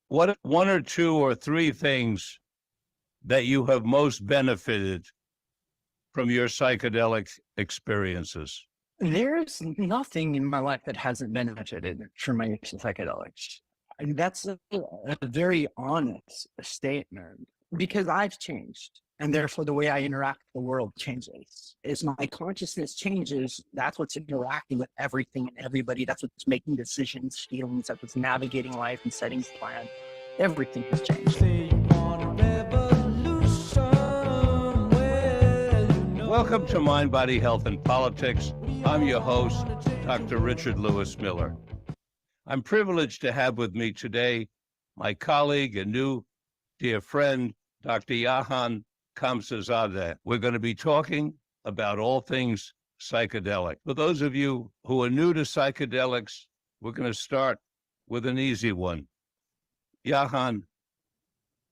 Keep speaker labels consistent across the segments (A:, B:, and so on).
A: what one or two or three things that you have most benefited from your psychedelic experiences?
B: There's nothing in my life that hasn't benefited from my use of psychedelics. And that's a very honest statement because I've changed. And therefore, the way I interact with the world changes. As my consciousness changes, that's what's interacting with everything and everybody. That's what's making decisions, feelings, that's what's navigating life and setting plans. Everything has changed.
A: Welcome to Mind, Body, Health, and Politics. I'm your host, Dr. Richard Lewis Miller. I'm privileged to have with me today my colleague and new dear friend, Dr. Jahan Khamsehzadeh. We're going to be talking about all things psychedelic. For those of you who are new to psychedelics, we're going to start with an easy one. Jahan,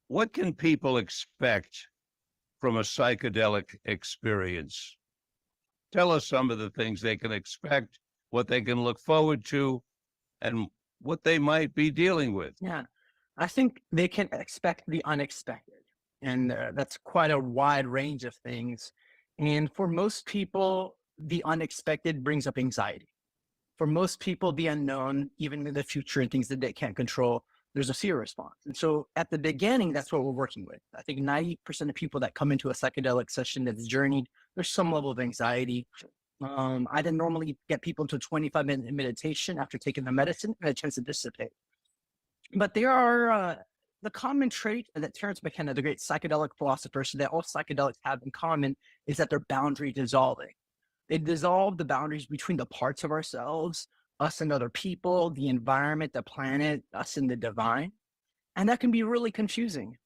A: what can people expect from a psychedelic experience? Tell us some of the things they can expect, what they can look forward to, and what they might be dealing with.
B: Yeah, I think they can expect the unexpected. And that's quite a wide range of things. And for most people, the unexpected brings up anxiety. For most people, the unknown, even in the future and things that they can't control, there's a fear response. And so at the beginning, that's what we're working with. I think 90% of people that come into a psychedelic session that's journeyed, there's some level of anxiety. I didn't normally get people to 25-minute meditation after taking the medicine and a chance to dissipate. But there are the common trait that Terence McKenna, the great psychedelic philosopher, said that all psychedelics have in common is that they're boundary dissolving. They dissolve the boundaries between the parts of ourselves, us and other people, the environment, the planet, us and the divine. And that can be really confusing.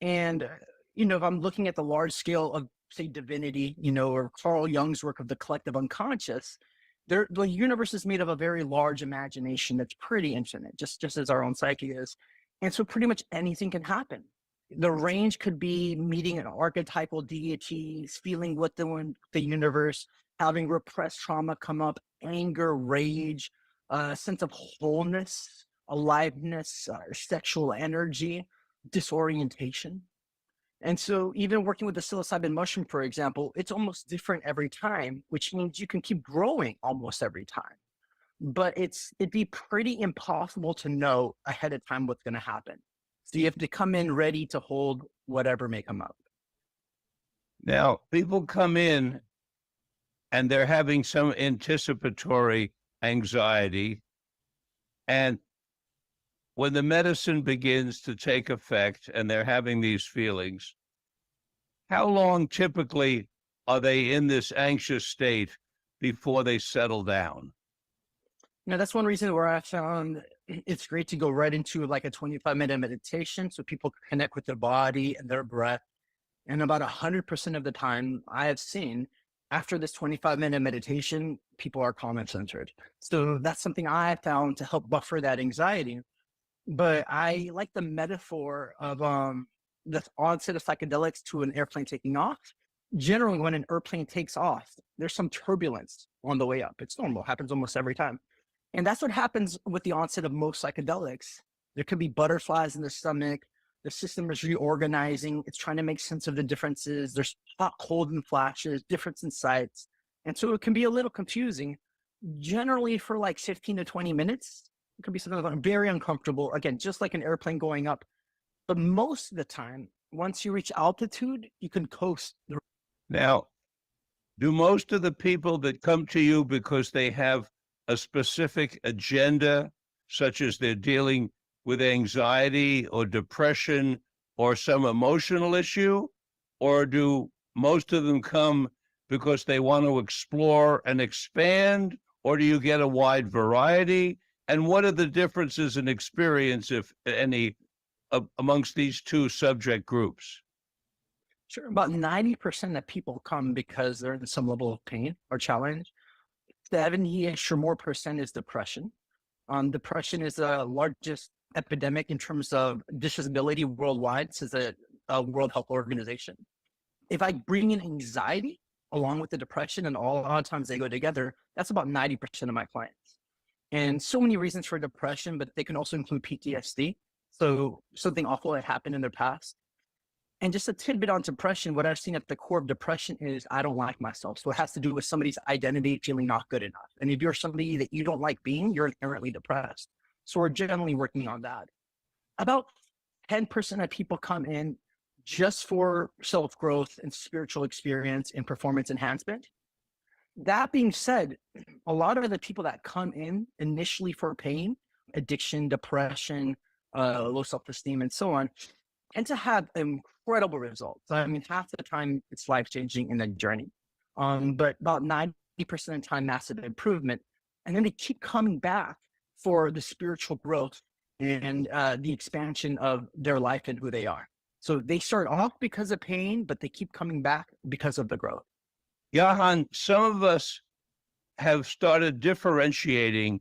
B: And, if I'm looking at the large scale of, say, divinity, or Carl Jung's work of the collective unconscious, the universe is made of a very large imagination that's pretty infinite, just as our own psyche is. And so pretty much anything can happen. The range could be meeting an archetypal deity, feeling with the universe, having repressed trauma come up, anger, rage, a sense of wholeness, aliveness, sexual energy, disorientation. And so even working with the psilocybin mushroom, for example, it's almost different every time, which means you can keep growing almost every time. But it'd be pretty impossible to know ahead of time what's going to happen. So you have to come in ready to hold whatever may come up.
A: Now, people come in and they're having some anticipatory anxiety. And when the medicine begins to take effect and they're having these feelings, how long typically are they in this anxious state before they settle down?
B: That's one reason where I found it's great to go right into like a 25-minute meditation so people can connect with their body and their breath. And about 100% of the time I have seen after this 25-minute meditation, people are calm and centered. So that's something I found to help buffer that anxiety. But I like the metaphor of the onset of psychedelics to an airplane taking off. Generally, when an airplane takes off, there's some turbulence on the way up. It's normal, happens almost every time. And that's what happens with the onset of most psychedelics. There could be butterflies in the stomach. The system is reorganizing. It's trying to make sense of the differences. There's hot, cold, and flashes, difference in sights. And so it can be a little confusing. Generally, for like 15 to 20 minutes, it could be something like very uncomfortable. Again, just like an airplane going up. But most of the time, once you reach altitude, you can coast.
A: Now, do most of the people that come to you because they have a specific agenda, such as they're dealing with anxiety or depression or some emotional issue? Or do most of them come because they want to explore and expand? Or do you get a wide variety? And what are the differences in experience, if any, amongst these two subject groups?
B: Sure. About 90% of people come because they're in some level of pain or challenge. 70-ish or more percent is depression. Depression is the largest epidemic in terms of disability worldwide, says the World Health Organization. If I bring in anxiety along with the depression, and a lot of times they go together, that's about 90% of my clients. And so many reasons for depression, but they can also include PTSD. So something awful had happened in their past. And just a tidbit on depression, what I've seen at the core of depression is I don't like myself. So it has to do with somebody's identity feeling not good enough. And if you're somebody that you don't like being, you're inherently depressed. So we're generally working on that. About 10% of people come in just for self-growth and spiritual experience and performance enhancement. That being said, a lot of the people that come in initially for pain, addiction, depression, low self-esteem, and so on, tend to have incredible results. I mean, half the time it's life-changing in the journey, but about 90% of the time, massive improvement. And then they keep coming back for the spiritual growth and the expansion of their life and who they are. So they start off because of pain, but they keep coming back because of the growth.
A: Jahan, some of us have started differentiating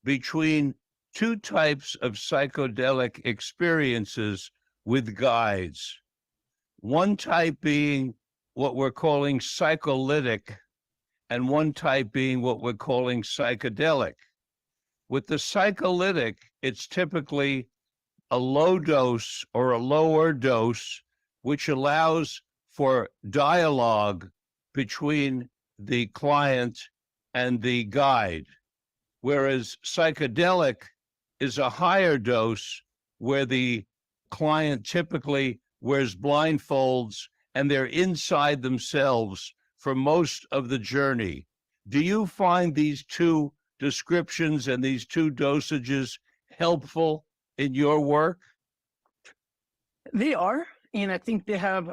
A: between two types of psychedelic experiences with guides. One type being what we're calling psycholytic, and one type being what we're calling psychedelic. With the psycholytic, it's typically a low dose or a lower dose, which allows for dialogue between the client and the guide. Whereas psychedelic is a higher dose where the client typically wears blindfolds and they're inside themselves for most of the journey. Do you find these two descriptions and these two dosages helpful in your work?
B: They are, and I think they have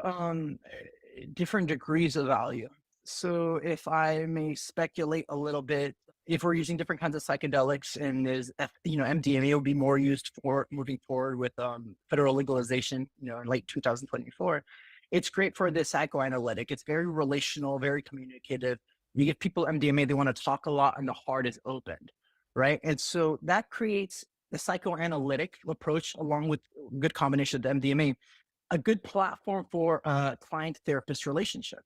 B: different degrees of value. So if I may speculate a little bit, if we're using different kinds of psychedelics and there's, MDMA would be more used for moving forward with federal legalization, in late 2024. It's great for the psychoanalytic. It's very relational, very communicative. You give people MDMA, they want to talk a lot and the heart is opened, right? And so that creates the psychoanalytic approach along with a good combination of the MDMA, a good platform for a client-therapist relationship.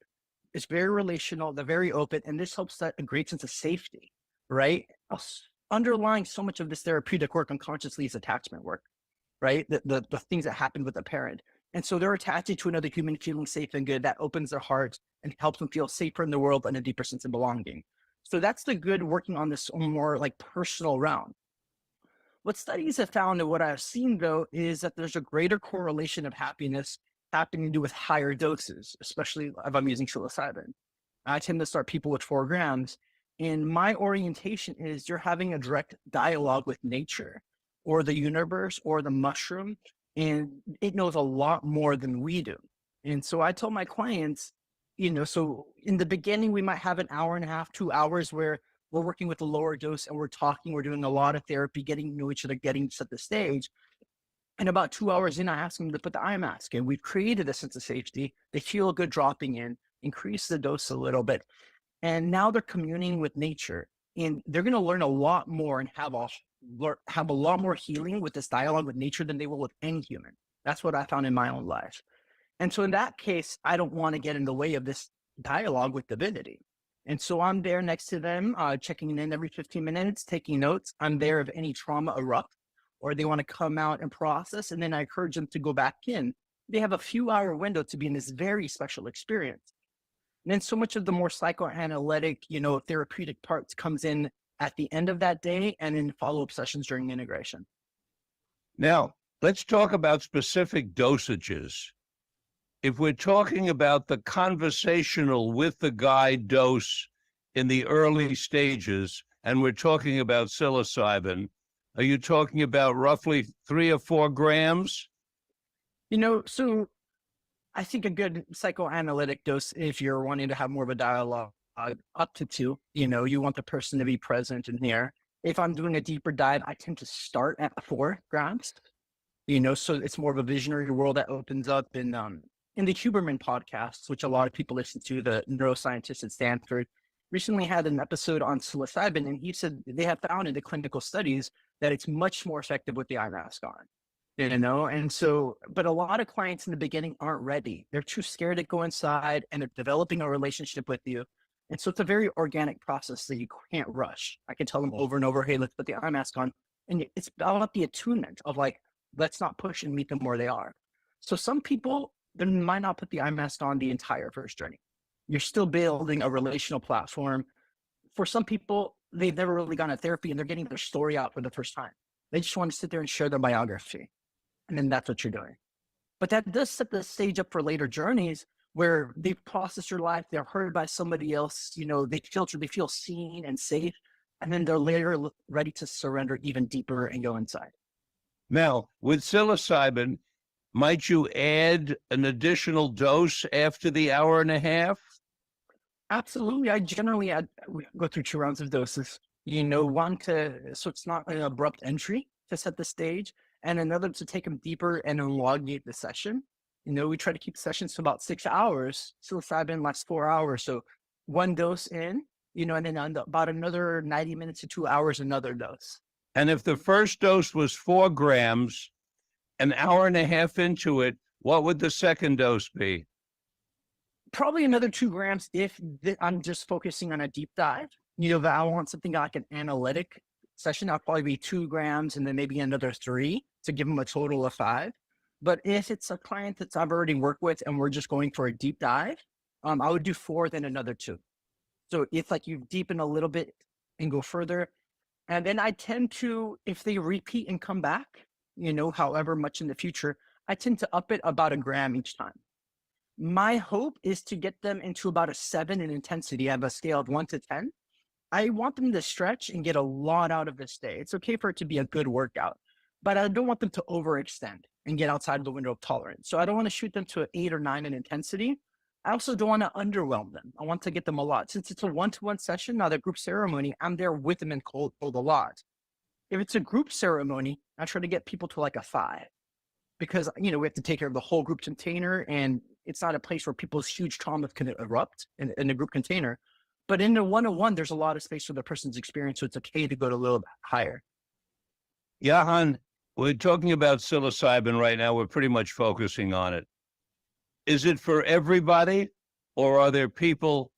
B: It's very relational, they're very open, and this helps that a great sense of safety, right? Underlying so much of this therapeutic work unconsciously is attachment work, right? The things that happen with a parent. And so they're attaching to another human feeling safe and good. That opens their heart and helps them feel safer in the world and a deeper sense of belonging. So that's the good working on this more like personal realm. What studies have found and what I've seen though, is that there's a greater correlation of happiness having to do with higher doses, especially if I'm using psilocybin. I tend to start people with 4 grams. And my orientation is you're having a direct dialogue with nature or the universe or the mushroom, and it knows a lot more than we do. And so I tell my clients, so in the beginning, we might have an hour and a half, 2 hours where we're working with a lower dose and we're talking, we're doing a lot of therapy, getting to know each other, getting to set the stage. And about 2 hours in, I ask them to put the eye mask in. We've created a sense of safety. They feel good dropping in, increase the dose a little bit. And now they're communing with nature, and they're going to learn a lot more and have a lot more healing with this dialogue with nature than they will with any human. That's what I found in my own life. And so in that case, I don't want to get in the way of this dialogue with divinity. And so I'm there next to them, checking in every 15 minutes, taking notes. I'm there if any trauma erupts or they want to come out and process. And then I encourage them to go back in. They have a few-hour window to be in this very special experience. And then so much of the more psychoanalytic, therapeutic parts comes in at the end of that day and in follow-up sessions during integration.
A: Now, let's talk about specific dosages. If we're talking about the conversational with the guide dose in the early stages, and we're talking about psilocybin, are you talking about roughly 3 or 4 grams?
B: So I think a good psychoanalytic dose, if you're wanting to have more of a dialogue, up to 2, you want the person to be present in here. If I'm doing a deeper dive, I tend to start at 4 grams, so it's more of a visionary world that opens up in the Huberman podcasts, which a lot of people listen to, the neuroscientist at Stanford, recently had an episode on psilocybin, and he said they have found in the clinical studies that it's much more effective with the eye mask on. And so, but a lot of clients in the beginning aren't ready. They're too scared to go inside and they're developing a relationship with you. And so it's a very organic process that you can't rush. I can tell them over and over, hey, let's put the eye mask on. And it's about the attunement of like, Let's not push and meet them where they are. So some people, they might not put the eye mask on the entire first journey. You're still building a relational platform. For some people, they've never really gone to therapy and they're getting their story out for the first time. They just want to sit there and share their biography. And then that's what you're doing. But that does set the stage up for later journeys where they've processed their life, they're heard by somebody else, they feel seen and safe, and then they're later ready to surrender even deeper and go inside.
A: Now, with psilocybin, might you add an additional dose after the hour and a half?
B: Absolutely. I generally go through 2 rounds of doses. So it's not an abrupt entry to set the stage, and another to take them deeper and elongate the session. We try to keep sessions to about 6 hours. Psilocybin lasts 4 hours. So 1 dose in, and then about another 90 minutes to 2 hours, another dose.
A: And if the first dose was 4 grams, an hour and a half into it, what would the second dose be?
B: Probably another 2 grams if I'm just focusing on a deep dive. If I want something like an analytic session, I'll probably be 2 grams and then maybe another 3 to give them a total of 5. But if it's a client that I've already worked with and we're just going for a deep dive, I would do 4, then another 2. So it's like you deepen a little bit and go further. And then I tend to, if they repeat and come back, however much in the future, I tend to up it about 1 gram each time. My hope is to get them into about a 7 in intensity. I have a scale of 1 to 10. I want them to stretch and get a lot out of this day. It's okay for it to be a good workout, but I don't want them to overextend and get outside of the window of tolerance. So I don't want to shoot them to an 8 or 9 in intensity. I also don't want to underwhelm them. I want to get them a lot. Since it's a 1-to-1 session, not a group ceremony, I'm there with them and cold a lot. If it's a group ceremony, I try to get people to like a 5 because, we have to take care of the whole group container, and it's not a place where people's huge traumas can erupt in a group container. But in a 1-on-1, there's a lot of space for the person's experience, so it's okay to go to a little bit higher.
A: Jahan, we're talking about psilocybin right now. We're pretty much focusing on it. Is it for everybody, or are there people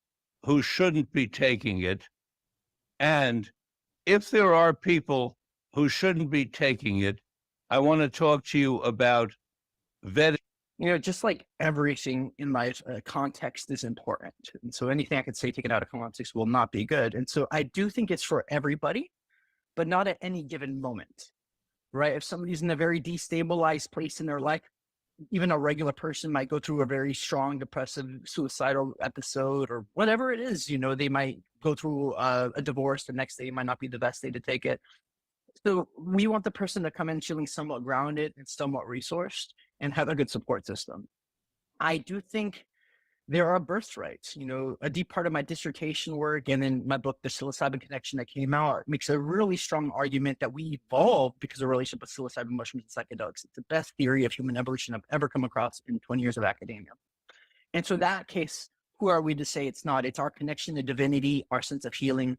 A: who shouldn't be taking it? And if there are people who shouldn't be taking it, I want to talk to you about vetting.
B: Just like everything in life, context is important. And so anything I could say taken out of context will not be good. And so I do think it's for everybody, but not at any given moment, right? If somebody's in a very destabilized place in their life, even a regular person might go through a very strong depressive suicidal episode or whatever it is, they might go through a divorce. The next day might not be the best day to take it. So we want the person to come in feeling somewhat grounded and somewhat resourced and have a good support system. I do think there are birthrights. A deep part of my dissertation work and in my book, The Psilocybin Connection that came out, makes a really strong argument that we evolved because of a relationship with psilocybin, mushrooms, and psychedelics. It's the best theory of human evolution I've ever come across in 20 years of academia. And so that case, who are we to say it's not? It's our connection to divinity, our sense of healing.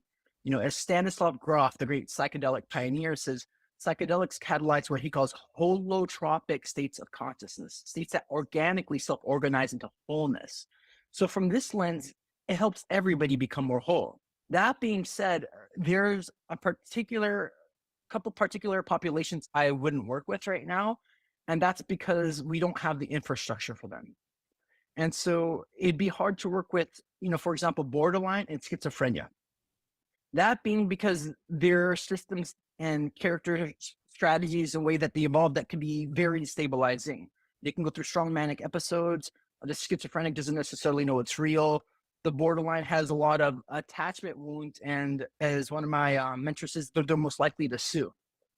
B: As Stanislav Grof, the great psychedelic pioneer, says, psychedelics catalyze what he calls holotropic states of consciousness, states that organically self-organize into wholeness. So from this lens, it helps everybody become more whole. That being said, there's a couple particular populations I wouldn't work with right now, and that's because we don't have the infrastructure for them. And so it'd be hard to work with, for example, borderline and schizophrenia. That being because there are systems and character strategies and way that they evolve that can be very destabilizing. They can go through strong manic episodes. The schizophrenic doesn't necessarily know it's real. The borderline has a lot of attachment wounds, and as one of my mentors says, they're most likely to sue.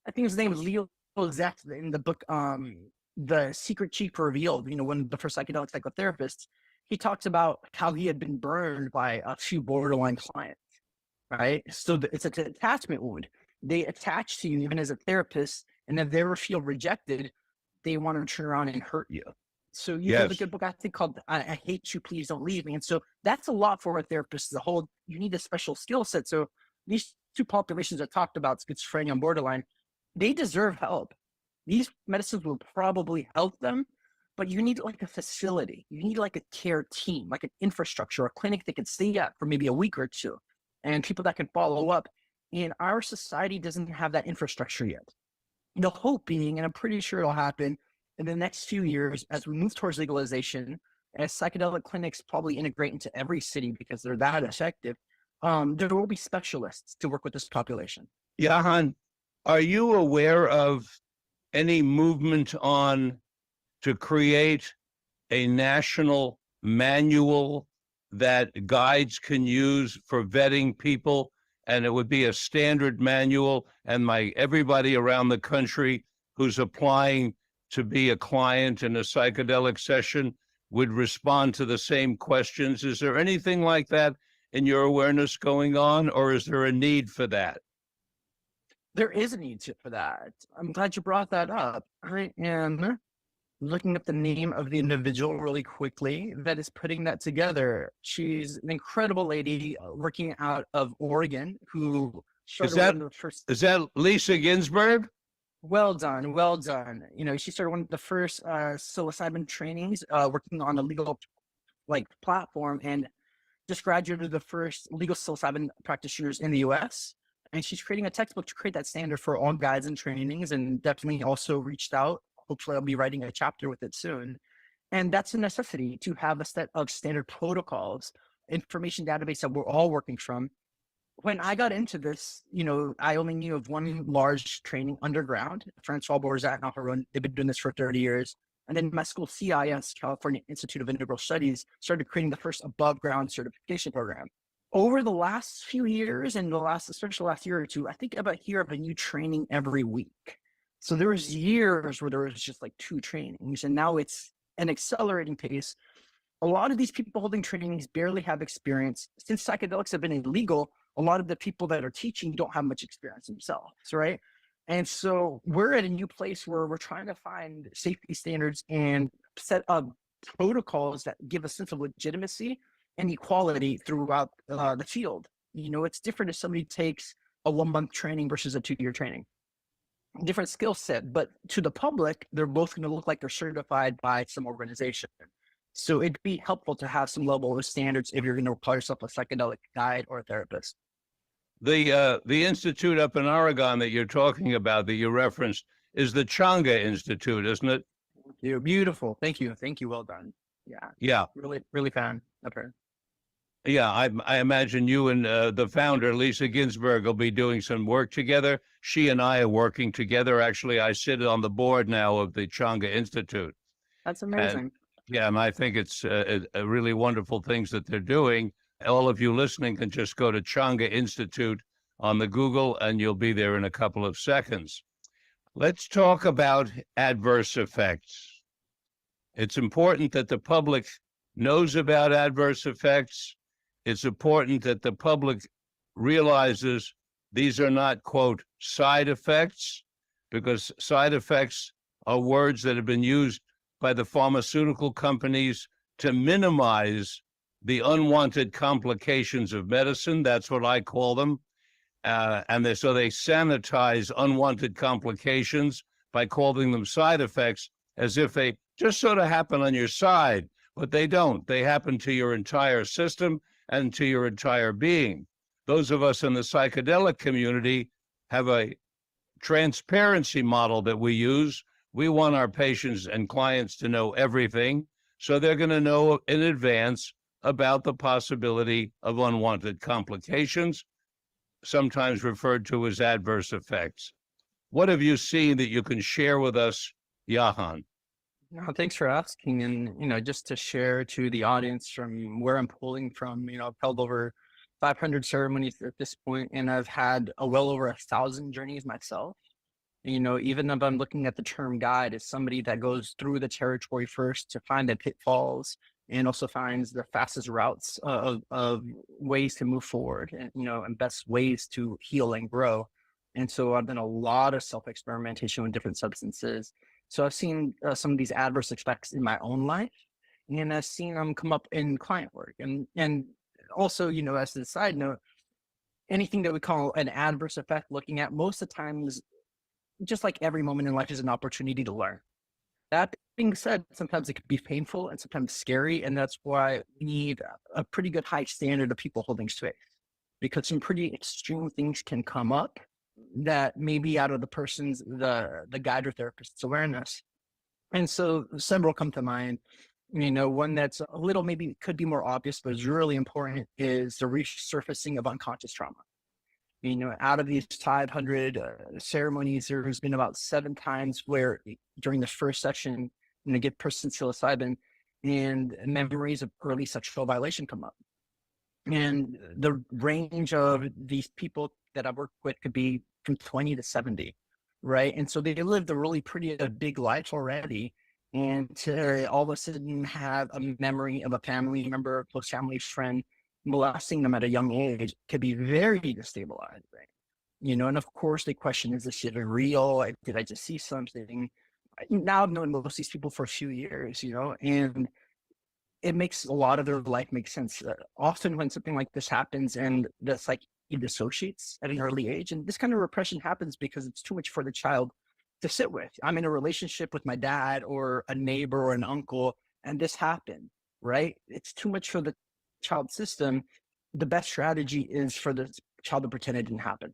B: I think his name is Leo Zeth in the book, The Secret Chief Revealed, one of the first psychedelic psychotherapists. He talks about how he had been burned by a few borderline clients. Right? So it's an attachment wound. They attach to you even as a therapist, and if they ever feel rejected, they want to turn around and hurt you. So you have a good book, I think, called I Hate You, Please Don't Leave Me. And so that's a lot for a therapist as a whole. You need a special skill set. So these 2 populations I talked about, schizophrenia and borderline, they deserve help. These medicines will probably help them, but you need like a facility. You need like a care team, like an infrastructure, a clinic they can stay at for maybe a week or 2. And people that can follow up. And our society doesn't have that infrastructure yet. The hope being, and I'm pretty sure it'll happen in the next few years as we move towards legalization, as psychedelic clinics probably integrate into every city because they're that effective, there will be specialists to work with this population.
A: Jahan, are you aware of any movement on to create a national manual that guides can use for vetting people, and it would be a standard manual, and everybody around the country who's applying to be a client in a psychedelic session would respond to the same questions? Is there anything like that in your awareness going on, or is there a need for that?
B: There is a need for that. I'm glad you brought that up. I am looking up the name of the individual really quickly that is putting that together. She's an incredible lady working out of Oregon who
A: Is
B: started
A: that
B: one of the first.
A: is that Lisa Ginsburg?
B: Well done, well done. She started one of the first psilocybin trainings, working on a legal platform, and just graduated the first legal psilocybin practitioners in the U.S. And she's creating a textbook to create that standard for all guides and trainings, and definitely also reached out. Hopefully I'll be writing a chapter with it soon. And that's a necessity to have a set of standard protocols, information database that we're all working from. When I got into this, I only knew of one large training underground, Francois Borzat and Aharon. They've been doing this for 30 years. And then my school, CIS, California Institute of Integral Studies, started creating the first above ground certification program. Over the last few years, and especially the last year or two, I think hear of a new training every week. So there was years where there was just 2 trainings, and now it's an accelerating pace. A lot of these people holding trainings barely have experience. Since psychedelics have been illegal, a lot of the people that are teaching don't have much experience themselves, right? And so we're at a new place where we're trying to find safety standards and set up protocols that give a sense of legitimacy and equality throughout the field. It's different if somebody takes a 1-month training versus a 2-year training. Different skill set, but to the public, they're both going to look like they're certified by some organization. So it'd be helpful to have some level of standards if you're going to call yourself a psychedelic guide or a therapist.
A: The institute up in Oregon that you're talking about, that you referenced, is the Changa Institute, isn't it?
B: You're beautiful. Thank you. Well done.
A: Yeah.
B: Really, really fan of her.
A: Yeah, I imagine you and the founder, Lisa Ginsburg, will be doing some work together. She and I are working together. Actually, I sit on the board now of the Changa Institute.
B: That's amazing.
A: And I think it's a really wonderful things that they're doing. All of you listening can just go to Changa Institute on the Google, and you'll be there in a couple of seconds. Let's talk about adverse effects. It's important that the public knows about adverse effects. It's important that the public realizes these are not, quote, side effects, because side effects are words that have been used by the pharmaceutical companies to minimize the unwanted complications of medicine. That's what I call them. So they sanitize unwanted complications by calling them side effects, as if they just sort of happen on your side, but they don't. They happen to your entire system and to your entire being. Those of us in the psychedelic community have a transparency model that we use. We want our patients and clients to know everything, so they're going to know in advance about the possibility of unwanted complications, sometimes referred to as adverse effects. What have you seen that you can share with us, Jahan?
B: No, thanks for asking. And, just to share to the audience from where I'm pulling from, I've held over 500 ceremonies at this point, and I've had well over 1,000 journeys myself. Even if I'm looking at the term guide as somebody that goes through the territory first to find the pitfalls and also finds the fastest routes of ways to move forward and best ways to heal and grow. And so I've done a lot of self-experimentation with different substances. So I've seen some of these adverse effects in my own life, and I've seen them come up in client work. And also, as a side note, anything that we call an adverse effect, looking at most of the times, just like every moment in life is an opportunity to learn. That being said, sometimes it can be painful and sometimes scary. And that's why we need a pretty good high standard of people holding space, because some pretty extreme things can come up. that may be out of the guide or therapist's awareness. And so several come to mind. One that's a little maybe could be more obvious, but is really important is the resurfacing of unconscious trauma. Out of these 500 ceremonies, there's been about 7 times where during the first session, give person psilocybin and memories of early sexual violation come up. And the range of these people that I've worked with could be from 20 to 70, right? And so they lived a really pretty big life already. And to all of a sudden have a memory of a family member, a close family friend, molesting them at a young age could be very destabilizing. And of course the question is this shit real? Did I just see something? Now I've known most of these people for a few years, and it makes a lot of their life make sense. Often when something like this happens and the psyche dissociates at an early age, and this kind of repression happens because it's too much for the child to sit with. I'm in a relationship with my dad or a neighbor or an uncle, and this happened, right? It's too much for the child system. The best strategy is for the child to pretend it didn't happen.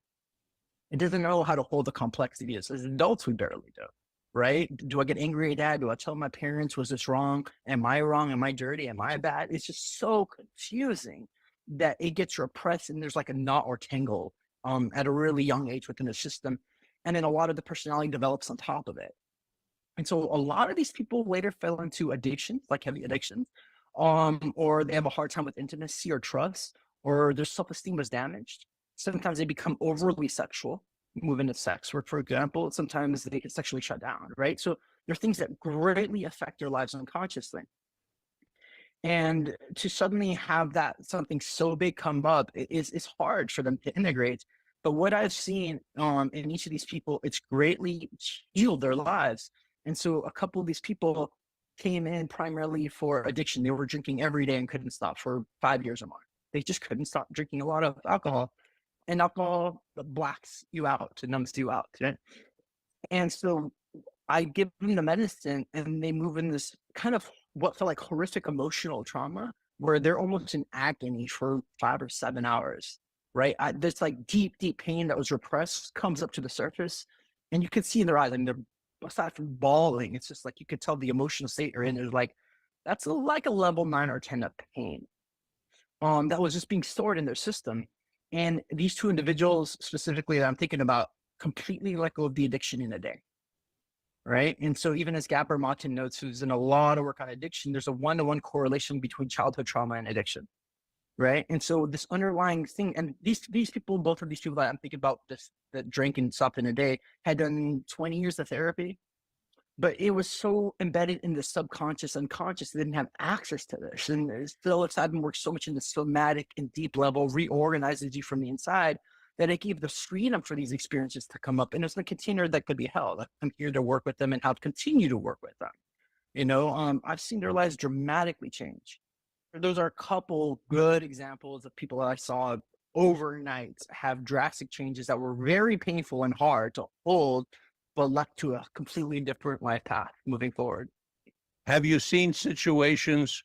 B: It doesn't know how to hold the complexity. As adults, we barely do, right? Do I get angry at dad? Do I tell my parents, was this wrong? Am I wrong? Am I dirty? Am I bad? It's just so confusing that it gets repressed, and there's like a knot or tangle at a really young age within the system. And then a lot of the personality develops on top of it. And so a lot of these people later fell into addictions, like heavy addictions, or they have a hard time with intimacy or trust, or their self-esteem was damaged. Sometimes they become overly sexual, move into sex work, for example. Sometimes they get sexually shut down, right? So there are things that greatly affect their lives unconsciously. And to suddenly have that something so big come up is hard for them to integrate. But what I've seen in each of these people, it's greatly healed their lives. And so a couple of these people came in primarily for addiction. They were drinking every day and couldn't stop for 5 years or more. They just couldn't stop drinking a lot of alcohol. And alcohol blacks you out, it numbs you out. Right? And so I give them the medicine, and they move in this kind of what felt like horrific emotional trauma, where they're almost in agony for 5 or 7 hours. Right? This like deep pain that was repressed comes up to the surface, and you can see in their eyes, I mean, they're aside from bawling, it's just like you could tell the emotional state they're in is like, that's like a level 9 or 10 of pain that was just being stored in their system. And these 2 individuals specifically that I'm thinking about completely let go of the addiction in a day. Right? And so even as Gabor Maté notes, who's in a lot of work on addiction, there's a 1-to-1 correlation between childhood trauma and addiction. Right. And so this underlying thing, and these people, both of these people that I'm thinking about this, that drank and stopped in a day, had done 20 years of therapy, but it was so embedded in the subconscious, unconscious, they didn't have access to this. And psilocybin works so much in the somatic and deep level, reorganizes you from the inside, that it gave the freedom for these experiences to come up. And it's a container that could be held. I'm here to work with them and how to continue to work with them. I've seen their lives dramatically change. Those are a couple good examples of people that I saw overnight have drastic changes that were very painful and hard to hold, but led to a completely different life path moving forward.
A: Have you seen situations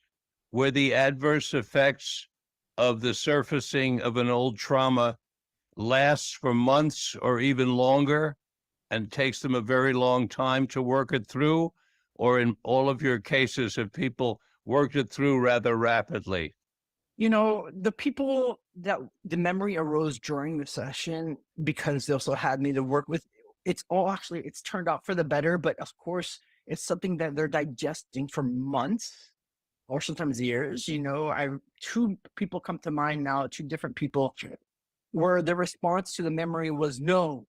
A: where the adverse effects of the surfacing of an old trauma lasts for months or even longer and takes them a very long time to work it through? Or in all of your cases, have people worked it through rather rapidly?
B: The people that the memory arose during the session, because they also had me to work with, it's turned out for the better, but of course it's something that they're digesting for months or sometimes years. 2 people come to mind now, 2 different people, where the response to the memory was, no,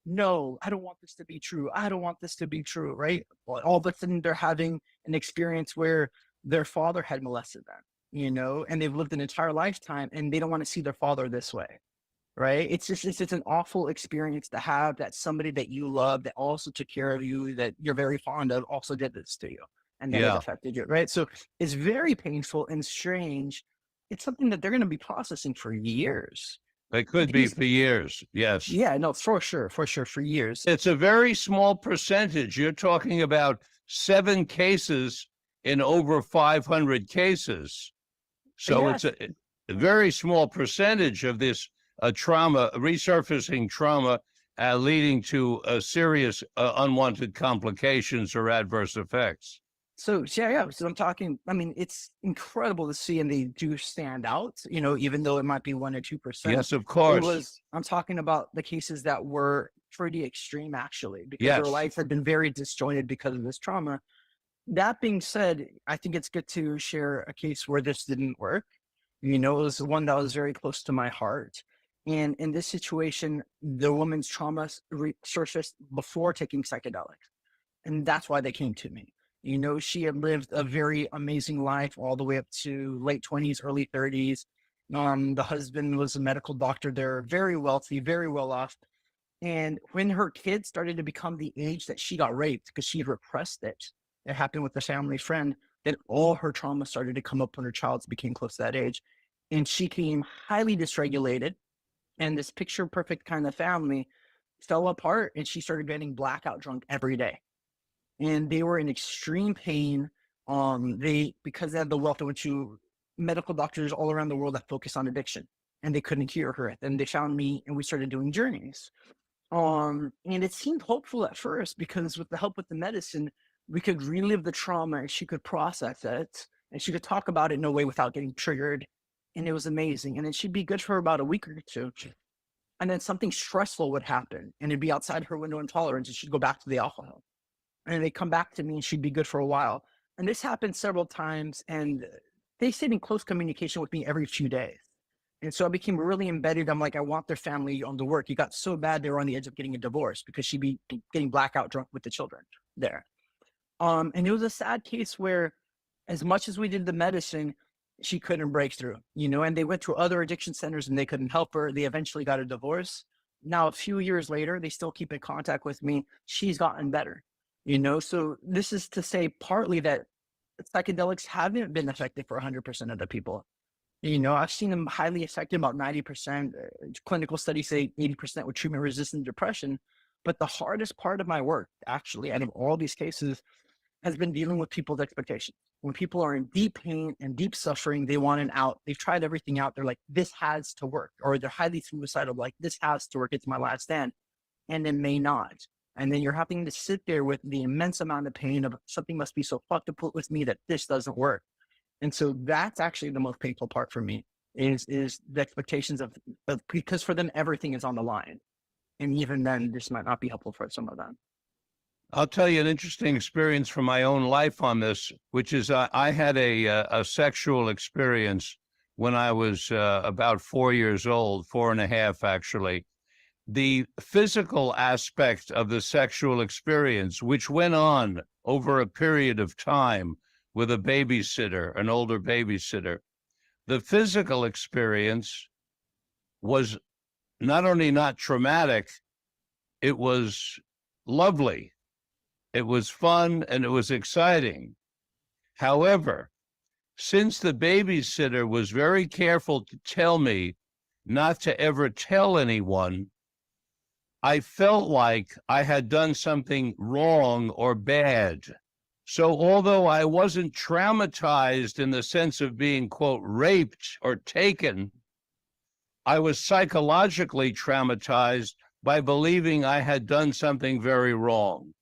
B: I don't want this to be true. I don't want this to be true, right? All of a sudden they're having an experience where their father had molested them, and they've lived an entire lifetime and they don't want to see their father this way, right? It's an awful experience to have that somebody that you love, that also took care of you, that you're very fond of, also did this to you, and that it affected you, right? So it's very painful and strange. It's something that they're going to be processing for years.
A: It could be for years, yes.
B: Yeah, no, for sure, for years.
A: It's a very small percentage. You're talking about 7 cases in over 500 cases. So yes. It's a very small percentage of this trauma, resurfacing trauma, leading to serious unwanted complications or adverse effects.
B: So yeah. So I'm talking, I mean, it's incredible to see, and they do stand out, even though it might be 1 or 2%.
A: Yes, of course.
B: I'm talking about the cases that were pretty extreme, actually, because
A: Yes.
B: their life had been very disjointed because of this trauma. That being said, I think it's good to share a case where this didn't work. It was one that was very close to my heart. And in this situation, the woman's trauma surfaced before taking psychedelics. And that's why they came to me. She had lived a very amazing life all the way up to late 20s, early 30s. The husband was a medical doctor. They're very wealthy, very well off. And when her kids started to become the age that she got raped because she had repressed it, it happened with a family friend, then all her trauma started to come up when her child became close to that age. And she became highly dysregulated. And this picture perfect kind of family fell apart, and she started getting blackout drunk every day. And they were in extreme pain. Because they had the wealth, they went to medical doctors all around the world that focus on addiction, and they couldn't cure her. And they found me, and we started doing journeys. And it seemed hopeful at first, because with the help with the medicine, we could relive the trauma, and she could process it, and she could talk about it in a way without getting triggered. And it was amazing. And then she'd be good for about a week or two. And then something stressful would happen, and it'd be outside her window of tolerance, and she'd go back to the alcohol. And they'd come back to me, and she'd be good for a while. And this happened several times, and they stayed in close communication with me every few days. And so I became really embedded. I'm like, I want their family on the work. It got so bad, they were on the edge of getting a divorce because she'd be getting blackout drunk with the children there. And it was a sad case where, as much as we did the medicine, she couldn't break through, and they went to other addiction centers and they couldn't help her. They eventually got a divorce. Now, a few years later, they still keep in contact with me. She's gotten better, so this is to say partly that psychedelics haven't been effective for 100% of the people. I've seen them highly effective, about 90%. Clinical studies say 80% with treatment-resistant depression. But the hardest part of my work, actually, out of all these cases, has been dealing with people's expectations. When people are in deep pain and deep suffering, they want an out. They've tried everything out. They're like, this has to work. Or they're highly suicidal, like, this has to work. It's my last stand. And it may not. And then you're having to sit there with the immense amount of pain of something must be so fucked up with me that this doesn't work. And so that's actually the most painful part for me is the expectations of because for them, everything is on the line. And even then, this might not be helpful for some of them.
A: I'll tell you an interesting experience from my own life on this, which is I had a sexual experience when I was about 4 years old, 4.5 actually. The physical aspect of the sexual experience, which went on over a period of time with a babysitter, an older babysitter, the physical experience was not only not traumatic, it was lovely. It was fun and it was exciting. However, since the babysitter was very careful to tell me not to ever tell anyone, I felt like I had done something wrong or bad. So although I wasn't traumatized in the sense of being, quote, raped or taken, I was psychologically traumatized by believing I had done something very wrong.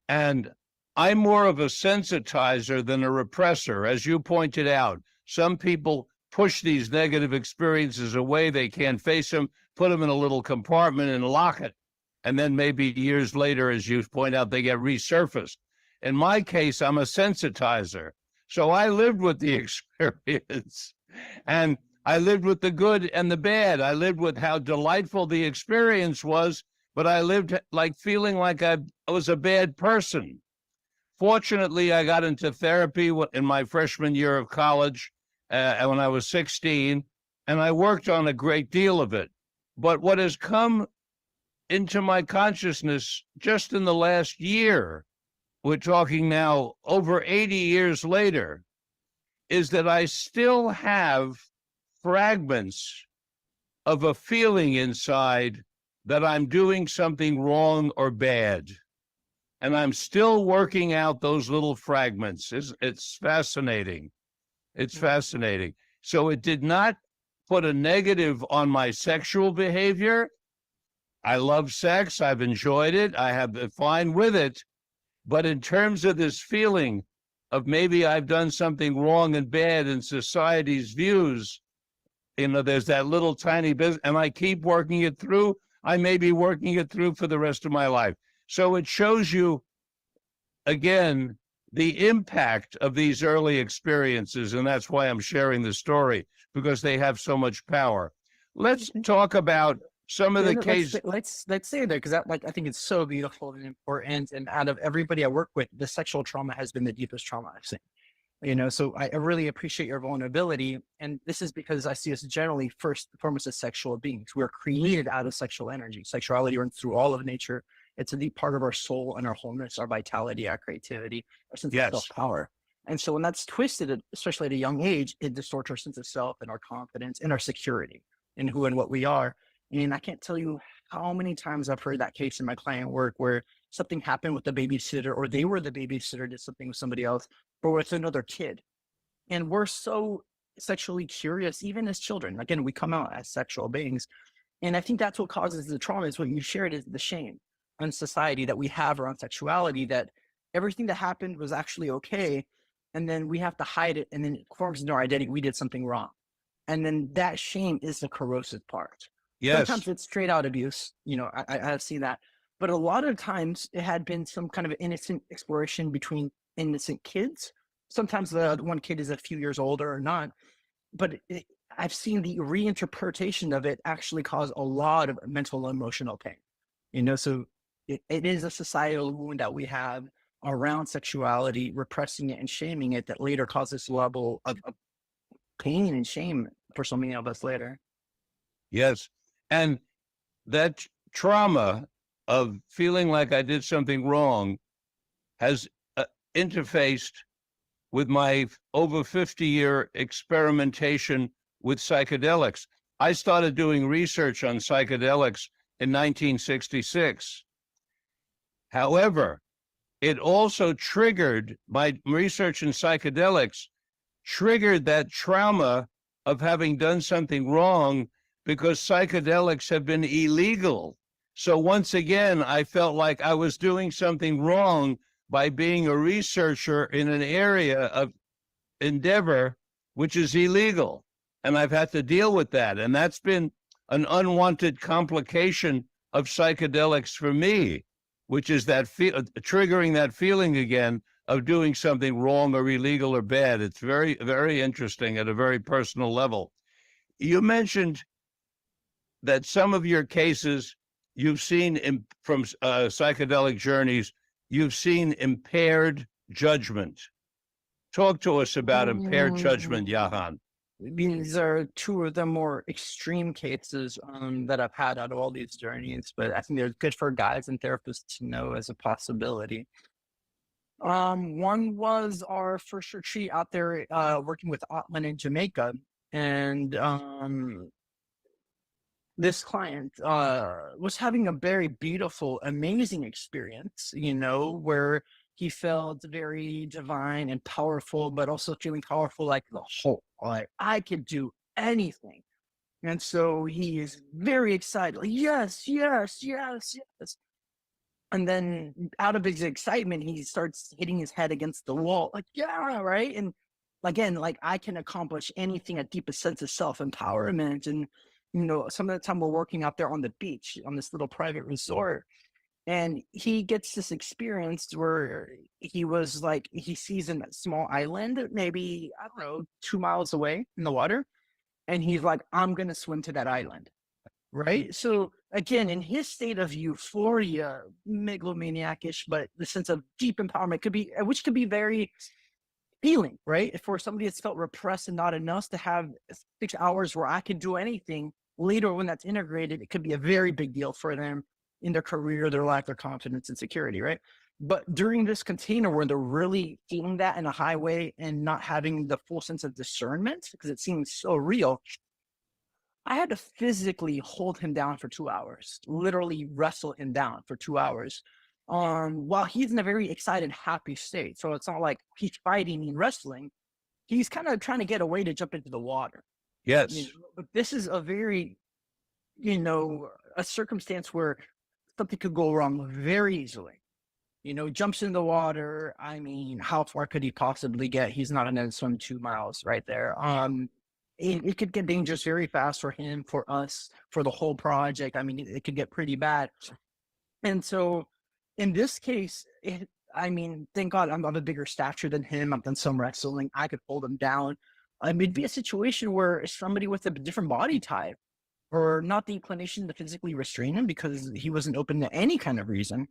A: And I'm more of a sensitizer than a repressor. As you pointed out, some people push these negative experiences away. They can't face them, put them in a little compartment and lock it. And then maybe years later, as you point out, they get resurfaced. In my case, I'm a sensitizer. So I lived with the experience. And I lived with the good and the bad. I lived with how delightful the experience was, but I lived like feeling like I was a bad person. Fortunately, I got into therapy in my freshman year of college when I was 16, and I worked on a great deal of it. But what has come into my consciousness just in the last year, we're talking now over 80 years later, is that I still have fragments of a feeling inside that I'm doing something wrong or bad. And I'm still working out those little fragments. It's fascinating. It's fascinating. So it did not put a negative on my sexual behavior, I love sex. I've enjoyed it. I have been fine with it. But in terms of this feeling of maybe I've done something wrong and bad in society's views, there's that little tiny business, and I keep working it through. I may be working it through for the rest of my life. So it shows you, again, the impact of these early experiences. And that's why I'm sharing the story, because they have so much power. Let's talk about some of the cases.
B: Let's say that, because I think it's so beautiful and important. And out of everybody I work with, the sexual trauma has been the deepest trauma I've seen. So I really appreciate your vulnerability. And this is because I see us generally first and foremost as sexual beings. We're created out of sexual energy. Sexuality runs through all of nature. It's a deep part of our soul and our wholeness, our vitality, our creativity, our sense of self-power. And so when that's twisted, especially at a young age, it distorts our sense of self and our confidence and our security in who and what we are. And I can't tell you how many times I've heard that case in my client work where something happened with the babysitter, or they were the babysitter, did something with somebody else, or with another kid. And we're so sexually curious, even as children. Again, we come out as sexual beings. And I think that's what causes the trauma, is what you shared, is the shame on society that we have around sexuality, that everything that happened was actually okay. And then we have to hide it, and then it forms into our identity. We did something wrong. And then that shame is the corrosive part.
A: Yes.
B: Sometimes it's straight out abuse. I have seen that. But a lot of times it had been some kind of innocent exploration between innocent kids. Sometimes the one kid is a few years older or not. But I've seen the reinterpretation of it actually cause a lot of mental and emotional pain. So it is a societal wound that we have around sexuality, repressing it and shaming it, that later causes a level of pain and shame for so many of us later.
A: Yes. And that trauma of feeling like I did something wrong has interfaced with my over 50-year experimentation with psychedelics. I started doing research on psychedelics in 1966. However, it also triggered, my research in psychedelics triggered that trauma of having done something wrong, because psychedelics have been illegal. So once again, I felt like I was doing something wrong by being a researcher in an area of endeavor which is illegal. And I've had to deal with that. And that's been an unwanted complication of psychedelics for me, which is that triggering that feeling again of doing something wrong or illegal or bad. It's very, very interesting at a very personal level. You mentioned that some of your cases you've seen from psychedelic journeys, you've seen impaired judgment. Talk to us about impaired judgment, Jahan.
B: These are two of the more extreme cases that I've had out of all these journeys, but I think they're good for guides and therapists to know as a possibility. One was our first retreat out there working with Otman in Jamaica. And this client was having a very beautiful, amazing experience, where he felt very divine and powerful, but also feeling powerful like the whole, like I could do anything. And so he is very excited, like, yes, yes, yes, yes. And then out of his excitement, he starts hitting his head against the wall, like, yeah, right. And again, like, I can accomplish anything, a deepest sense of self-empowerment. And, some of the time we're working out there on the beach on this little private resort. And he gets this experience where he was like, he sees a small island, maybe, I don't know, 2 miles away in the water. And he's like, I'm going to swim to that island. Right. So again, in his state of euphoria, megalomaniac-ish, but the sense of deep empowerment which could be very healing, right? For somebody that's felt repressed and not enough, to have 6 hours where I can do anything, later when that's integrated, it could be a very big deal for them in their career, their life, their confidence and security, right? But during this container where they're really feeling that in a high way and not having the full sense of discernment, because it seems so real, I had to physically hold him down for 2 hours, literally wrestle him down for 2 hours, while he's in a very excited, happy state. So it's not like he's fighting and wrestling. He's kind of trying to get away to jump into the water.
A: Yes.
B: But this is a very, a circumstance where something could go wrong very easily. Jumps in the water. I mean, how far could he possibly get? He's not going to swim 2 miles right there. It could get dangerous very fast for him, for us, for the whole project. I mean, it could get pretty bad. And so in this case, thank God I'm of a bigger stature than him. I've done some wrestling. I could hold him down. It'd be a situation where somebody with a different body type or not the inclination to physically restrain him because he wasn't open to any kind of reason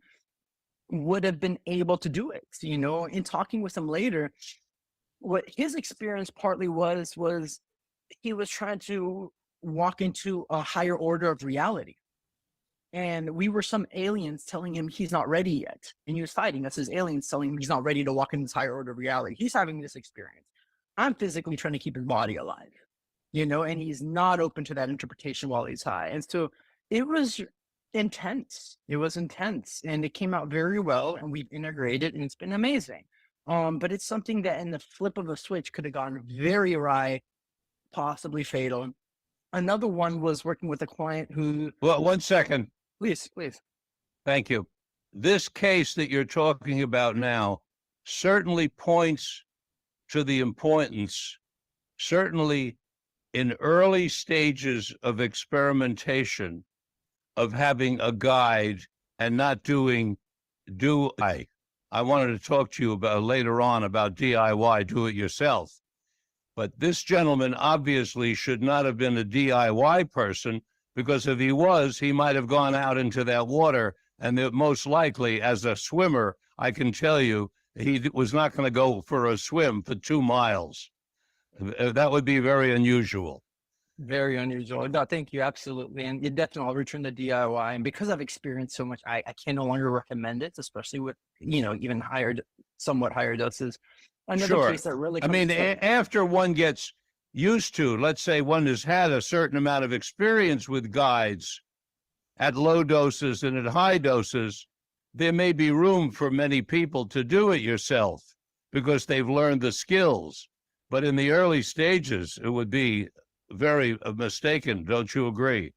B: would have been able to do it. In talking with him later, what his experience partly was he was trying to walk into a higher order of reality. And we were some aliens telling him he's not ready yet. And he was fighting us as aliens telling him he's not ready to walk in this higher order of reality. He's having this experience. I'm physically trying to keep his body alive, and he's not open to that interpretation while he's high. And so it was intense. It was intense, and it came out very well, and we've integrated, and it's been amazing. But it's something that in the flip of a switch could have gone very awry, possibly fatal. Another one was working with a client who...
A: Well, 1 second.
B: Please.
A: Thank you. This case that you're talking about now certainly points to the importance, certainly in early stages of experimentation, of having a guide and not I wanted to talk to you about later on about DIY, do it yourself. But this gentleman obviously should not have been a DIY person, because if he was, he might have gone out into that water. And most likely, as a swimmer, I can tell you, he was not going to go for a swim for 2 miles. That would be very unusual.
B: Very unusual. No, thank you. Absolutely. And it definitely, I'll return to DIY. And because I've experienced so much, I can no longer recommend it, especially with, even somewhat higher doses. Another case that really
A: after one gets used to, let's say one has had a certain amount of experience with guides at low doses and at high doses, there may be room for many people to do it yourself because they've learned the skills. But in the early stages, it would be very mistaken. Don't you agree?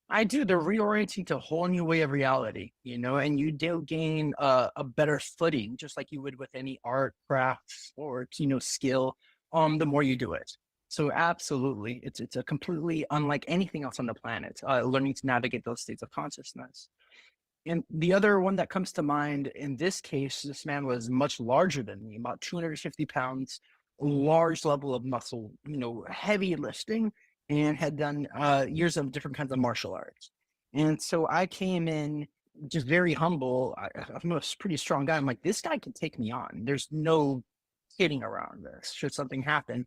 B: I do. They're reorienting to a whole new way of reality, and you do gain a better footing, just like you would with any art, crafts, or, skill, the more you do it. So absolutely, it's a completely unlike anything else on the planet, learning to navigate those states of consciousness. And the other one that comes to mind in this case, this man was much larger than me, about 250 pounds, large level of muscle, heavy lifting, and had done years of different kinds of martial arts. And so I came in just very humble. I'm a pretty strong guy. I'm like, this guy can take me on. There's no kidding around this should something happen.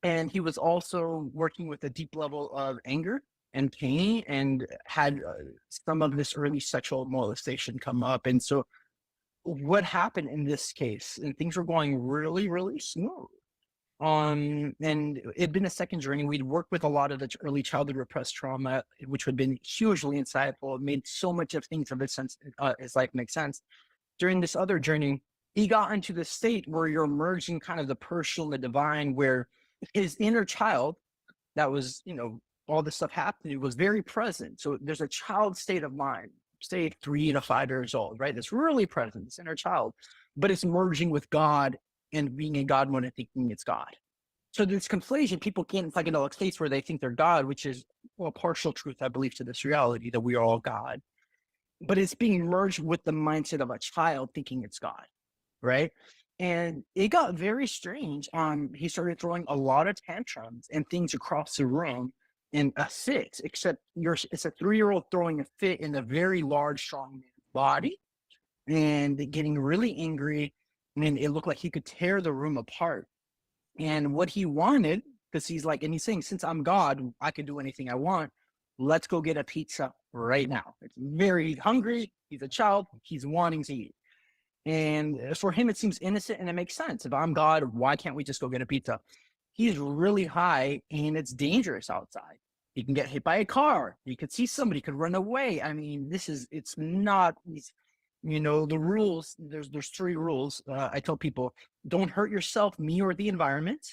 B: And he was also working with a deep level of anger and pain, and had some of this early sexual molestation come up. And so what happened in this case, and things were going really, really smooth. And it'd been a second journey. We'd worked with a lot of the early childhood repressed trauma, which had been hugely insightful. It made so much of things of his sense, his life make sense. During this other journey, he got into the state where you're merging kind of the personal and the divine, where his inner child that was, all this stuff happening was very present. So there's a child state of mind, say 3 to 5 years old, right? That's really present, this inner child, but it's merging with God and being a God mode and thinking it's God. So this conflation, people can't psychedelic states where they think they're God, which is a partial truth, I believe, to this reality that we are all God. But it's being merged with the mindset of a child thinking it's God, right? And it got very strange. He started throwing a lot of tantrums and things across the room in a fit, except it's a 3-year-old throwing a fit in a very large, strong man's body and getting really angry. And it looked like he could tear the room apart. And what he wanted, because he's saying, since I'm God, I can do anything I want. Let's go get a pizza right now. It's very hungry. He's a child. He's wanting to eat. And for him, it seems innocent and it makes sense. If I'm God, why can't we just go get a pizza? He's really high and it's dangerous outside. He can get hit by a car. He could see somebody, could run away. I mean, it's not, the rules, there's 3 rules. I tell people, don't hurt yourself, me, or the environment.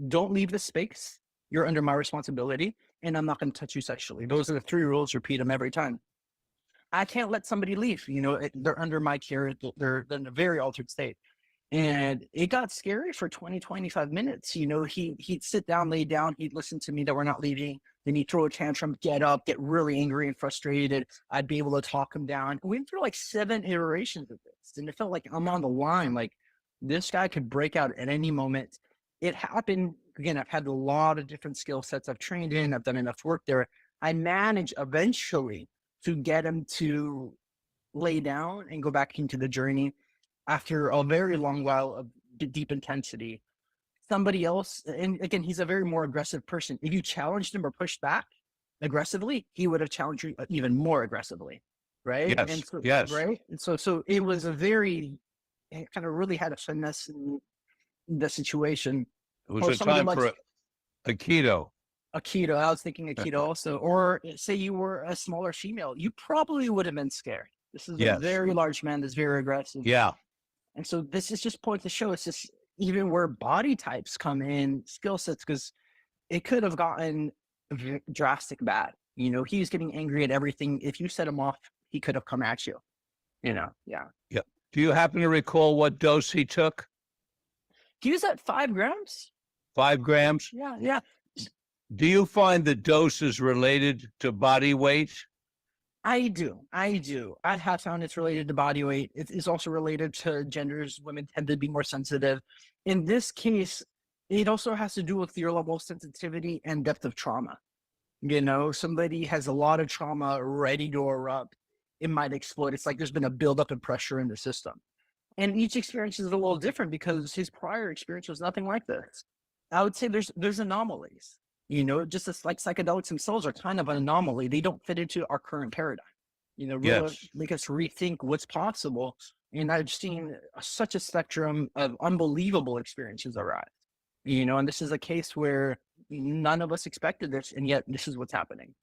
B: Don't leave the space. you're under my responsibility, and I'm not going to touch you sexually. Those are the 3 rules. Repeat them every time. I can't let somebody leave. They're under my care. They're in a very altered state. And it got scary for 20, 25 minutes. He'd sit down, lay down. He'd listen to me that we're not leaving. Then he'd throw a tantrum, get up, get really angry and frustrated. I'd be able to talk him down. We went through like 7 iterations of this. And it felt like I'm on the line. Like this guy could break out at any moment. It happened. Again, I've had a lot of different skill sets I've trained in. I've done enough work there. I managed eventually to get him to lay down and go back into the journey after a very long while of deep intensity. Somebody else, and again, he's a very more aggressive person. If you challenged him or pushed back aggressively, he would have challenged you even more aggressively, right?
A: Yes,
B: And so,
A: yes.
B: right? And so it was it kind of really had a finesse in the situation.
A: It was a time for a keto.
B: A keto. I was thinking a keto also. Or say you were a smaller female, you probably would have been scared. This is a very large man that's very aggressive.
A: Yeah.
B: And so this is just point to show it's just even where body types come in, skill sets, because it could have gotten drastic bad. He's getting angry at everything. If you set him off, he could have come at you. Yeah.
A: Yeah. Do you happen to recall what dose he took?
B: He was at 5 grams.
A: 5 grams?
B: Yeah.
A: Do you find the dose is related to body weight?
B: I do. I have found it's related to body weight. It is also related to genders. Women tend to be more sensitive. In this case, it also has to do with your level of sensitivity and depth of trauma. Somebody has a lot of trauma ready to erupt. It might explode. It's like there's been a buildup of pressure in the system. And each experience is a little different because his prior experience was nothing like this. I would say there's anomalies. Just as like psychedelics themselves are kind of an anomaly. They don't fit into our current paradigm. Really make us rethink what's possible. And I've seen such a spectrum of unbelievable experiences arise. And this is a case where none of us expected this, and yet this is what's happening.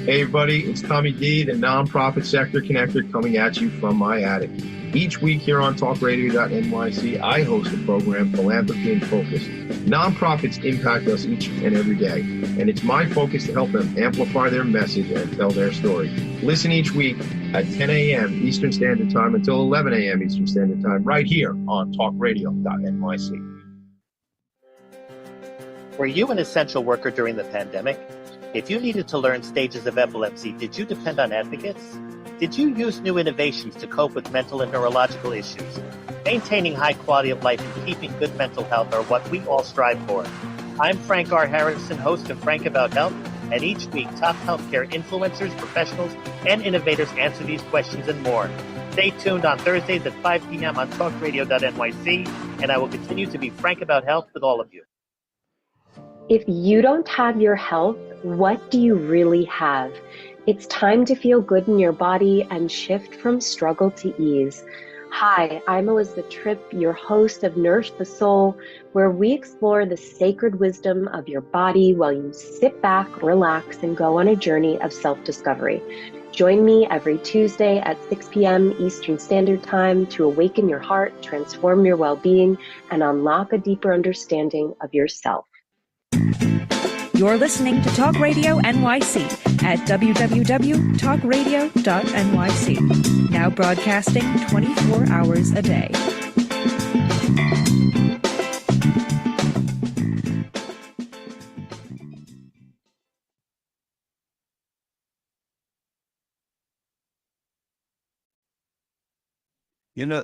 C: Hey everybody, it's Tommy D, the nonprofit sector connector, coming at you from my attic. Each week here on TalkRadio.nyc, I host a program, Philanthropy in Focus. Nonprofits impact us each and every day, and it's my focus to help them amplify their message and tell their story. Listen each week at 10 a.m. Eastern Standard Time until 11 a.m. Eastern Standard Time, right here on TalkRadio.nyc.
D: Were you an essential worker during the pandemic? If you needed to learn stages of epilepsy, did you depend on advocates? Did you use new innovations to cope with mental and neurological issues? Maintaining high quality of life and keeping good mental health are what we all strive for. I'm Frank R. Harrison, host of Frank About Health, and each week top healthcare influencers, professionals, and innovators answer these questions and more. Stay tuned on Thursdays at 5 p.m. on TalkRadio.nyc, and I will continue to be frank about health with all of you.
E: If you don't have your health, what do you really have? It's time to feel good in your body and shift from struggle to ease. Hi, I'm Elizabeth Tripp, your host of Nourish the Soul, where we explore the sacred wisdom of your body while you sit back, relax, and go on a journey of self-discovery. Join me every Tuesday at 6 p.m. Eastern Standard Time to awaken your heart, transform your well-being, and unlock a deeper understanding of yourself.
F: You're listening to Talk Radio NYC at www.talkradio.nyc. Now broadcasting 24 hours a day.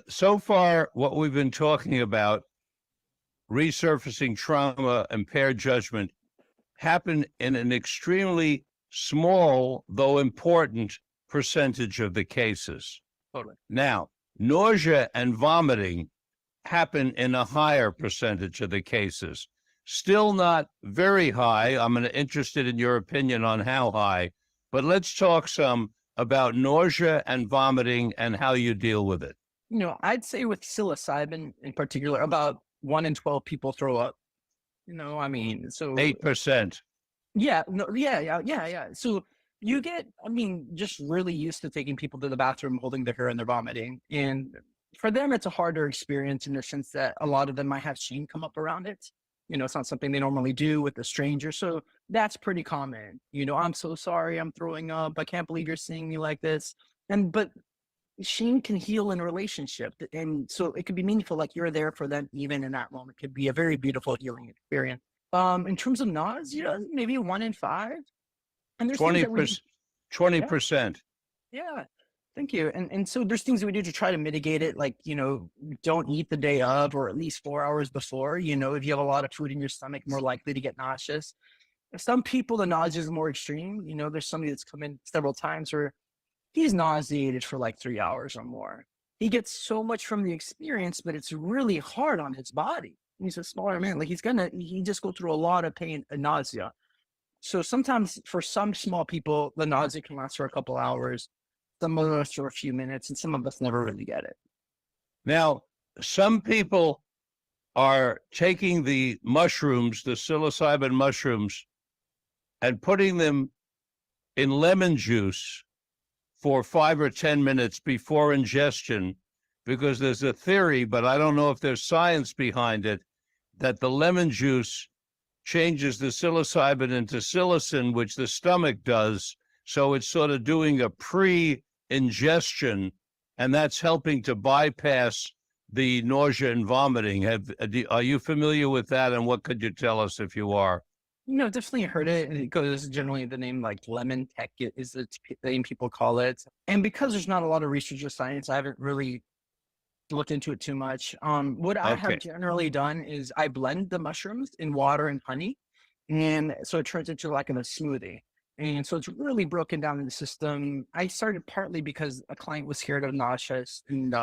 A: So far, what we've been talking about, resurfacing trauma, impaired judgment, happen in an extremely small, though important, percentage of the cases.
B: Totally.
A: Now, nausea and vomiting happen in a higher percentage of the cases. Still not very high. I'm interested in your opinion on how high, but let's talk some about nausea and vomiting and how you deal with it.
B: I'd say with psilocybin in particular, about 1 in 12 people throw up. So
A: 8%.
B: Yeah. So You get, I mean, just really used to taking people to the bathroom, holding their hair and they're vomiting. And for them, it's a harder experience in the sense that a lot of them might have shame come up around it. It's not something they normally do with a stranger. So that's pretty common. I'm so sorry, I'm throwing up. I can't believe you're seeing me like this. But shame can heal in a relationship. And so it could be meaningful, like you're there for them even in that moment. It could be a very beautiful healing experience. In terms of nausea, maybe 1 in 5. And there's things that we
A: 20%.
B: yeah, thank you. And so there's things that we do to try to mitigate it, like, don't eat the day of or at least 4 hours before. If you have a lot of food in your stomach, more likely to get nauseous. Some people, the nausea is more extreme. There's somebody that's come in several times where he's nauseated for like 3 hours or more. He gets so much from the experience, but it's really hard on his body. He's a smaller man. Like he just go through a lot of pain and nausea. So sometimes for some small people, the nausea can last for a couple hours, some of us for a few minutes, and some of us never really get it.
A: Now, some people are taking the mushrooms, the psilocybin mushrooms, and putting them in lemon juice for 5 or 10 minutes before ingestion, because there's a theory, but I don't know if there's science behind it, that the lemon juice changes the psilocybin into psilocin, which the stomach does. So it's sort of doing a pre-ingestion, and that's helping to bypass the nausea and vomiting. Are you familiar with that? And what could you tell us if you are?
B: Definitely heard it. And it goes generally the name like lemon tech is the name people call it. And because there's not a lot of research or science, I haven't really looked into it too much. What I have generally done is I blend the mushrooms in water and honey, and so it turns into like a smoothie. And so it's really broken down in the system. I started partly because a client was scared of nausea and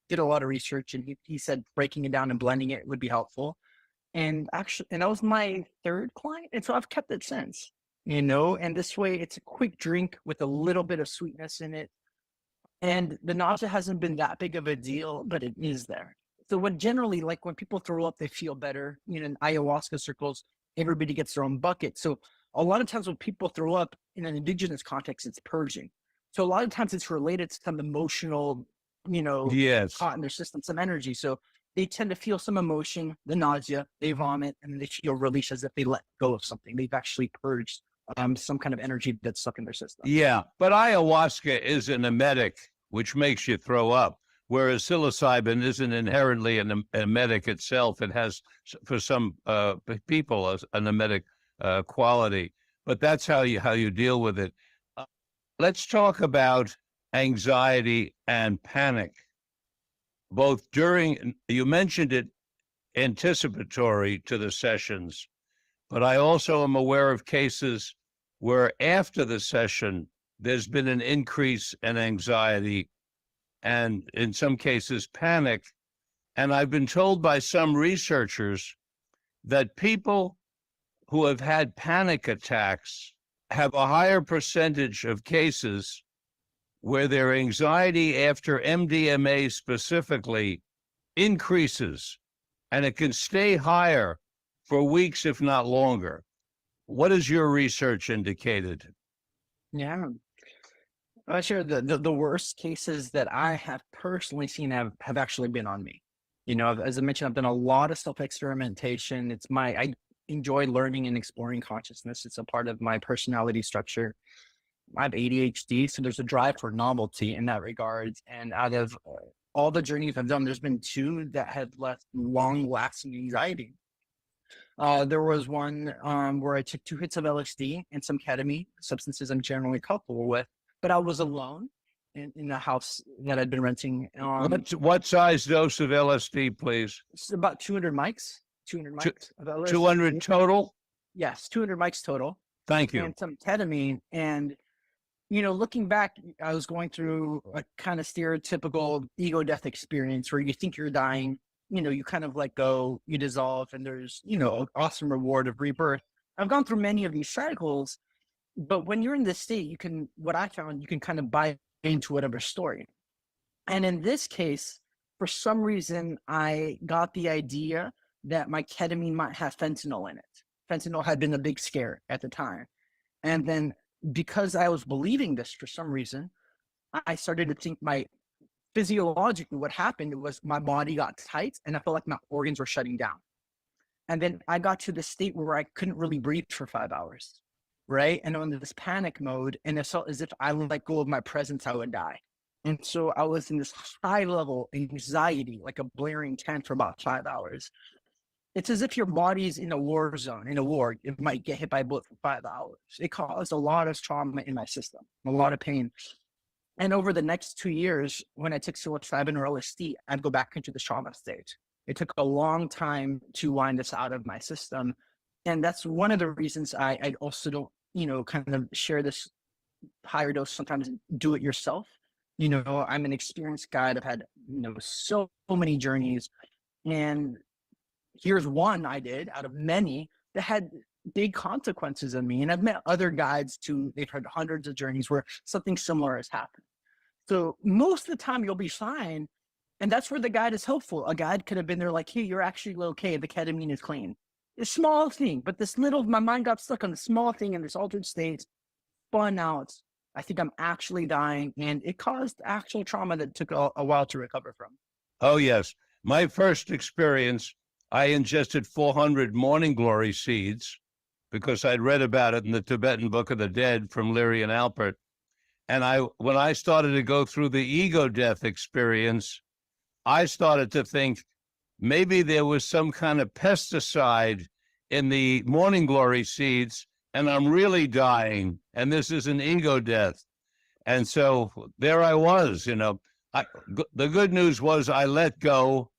B: did a lot of research, and he said breaking it down and blending it would be helpful. And that was my 3rd client, and so I've kept it since. And this way it's a quick drink with a little bit of sweetness in it. And the nausea hasn't been that big of a deal, but it is there. So when people throw up, they feel better. In ayahuasca circles, everybody gets their own bucket. So a lot of times when people throw up in an indigenous context, it's purging. So a lot of times it's related to some emotional,
A: Yes.
B: caught in their system, some energy. So they tend to feel some emotion, the nausea, they vomit, and they feel release as if they let go of something. They've actually purged some kind of energy that's stuck in their system.
A: Yeah, but ayahuasca is an emetic, which makes you throw up, whereas psilocybin isn't inherently an emetic itself. It has, for some people, an emetic quality, but that's how you deal with it. Let's talk about anxiety and panic. Both you mentioned it, anticipatory to the sessions, but I also am aware of cases where after the session, there's been an increase in anxiety and in some cases panic. And I've been told by some researchers that people who have had panic attacks have a higher percentage of cases where their anxiety after MDMA specifically increases, and it can stay higher for weeks, if not longer. What has your research indicated?
B: Yeah. Sure. The worst cases that I have personally seen have actually been on me. As I mentioned, I've done a lot of self-experimentation. I enjoy learning and exploring consciousness. It's a part of my personality structure. I have ADHD, so there's a drive for novelty in that regard. And out of all the journeys I've done, there's been 2 that have left long-lasting anxiety. There was one where I took 2 hits of LSD and some ketamine, substances I'm generally comfortable with, but I was alone in the house that I'd been renting.
A: What size dose of LSD, please?
B: It's about 200 mics. 200 mics of LSD.
A: 200 total?
B: Yes, 200 mics total.
A: Thank you.
B: And some ketamine. And looking back, I was going through a kind of stereotypical ego death experience where you think you're dying, you kind of let go, you dissolve, and there's, an awesome reward of rebirth. I've gone through many of these cycles, but when you're in this state, what I found, you can kind of buy into whatever story. And in this case, for some reason, I got the idea that my ketamine might have fentanyl in it. Fentanyl had been a big scare at the time. And then because I was believing this for some reason, I started to think physiologically what happened was my body got tight and I felt like my organs were shutting down. And then I got to the state where I couldn't really breathe for 5 hours, right? And I'm in this panic mode, and it felt as if I let go of my presence, I would die. And so I was in this high level anxiety, like a blaring tent for about 5 hours. It's as if your body's in a war zone, in a war. It might get hit by a bullet for 5 hours. It caused a lot of trauma in my system, a lot of pain. And over the next 2 years, when I took psilocybin or LSD, I'd go back into the trauma state. It took a long time to wind this out of my system. And that's one of the reasons I also don't, kind of share this higher dose, sometimes do it yourself. I'm an experienced guide. I've had, so many journeys. And here's one I did out of many that had big consequences on me. And I've met other guides too. They've had hundreds of journeys where something similar has happened. So most of the time you'll be fine. And that's where the guide is helpful. A guide could have been there like, hey, you're actually okay. The ketamine is clean. A small thing, but my mind got stuck on the small thing in this altered state, spun out. I think I'm actually dying. And it caused actual trauma that took a while to recover from.
A: Oh, yes. My first experience, I ingested 400 morning glory seeds because I'd read about it in the Tibetan Book of the Dead from Leary and Alpert. And when I started to go through the ego death experience, I started to think maybe there was some kind of pesticide in the morning glory seeds, and I'm really dying, and this is an ego death. And so there I was, the good news was I let go.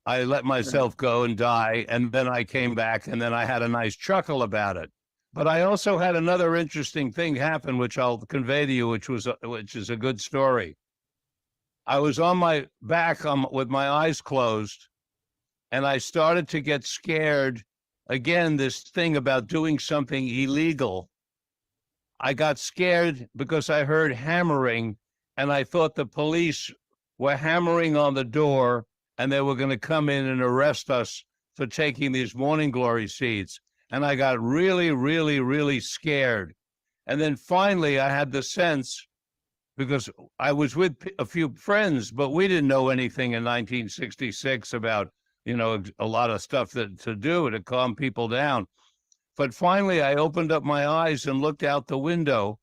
A: I let myself go and die, and then I came back, and then I had a nice chuckle about it. But I also had another interesting thing happen, which I'll convey to you, which is a good story. I was on my back with my eyes closed, and I started to get scared. Again, this thing about doing something illegal. I got scared because I heard hammering, and I thought the police were hammering on the door, and they were going to come in and arrest us for taking these morning glory seeds. And I got really, really, really scared. And then finally, I had the sense, because I was with a few friends, but we didn't know anything in 1966 about, a lot of stuff to do to calm people down. But finally, I opened up my eyes and looked out the window,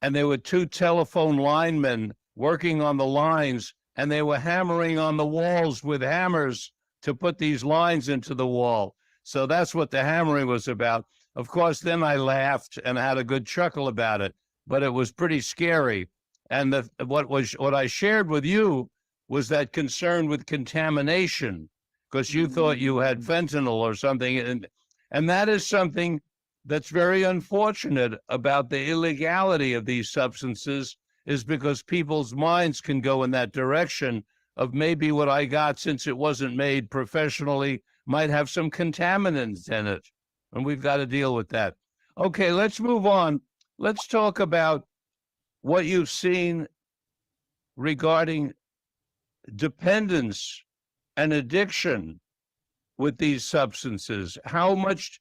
A: and there were two telephone linemen working on the lines, and they were hammering on the walls with hammers to put these lines into the wall. So that's what the hammering was about. Of course, then I laughed and had a good chuckle about it, but it was pretty scary. And what I shared with you was that concern with contamination, because you thought you had fentanyl or something. And that is something that's very unfortunate about the illegality of these substances, is because people's minds can go in that direction of maybe what I got, since it wasn't made professionally, might have some contaminants in it. And we've got to deal with that. Okay, let's move on. Let's talk about what you've seen regarding dependence and addiction with these substances. How much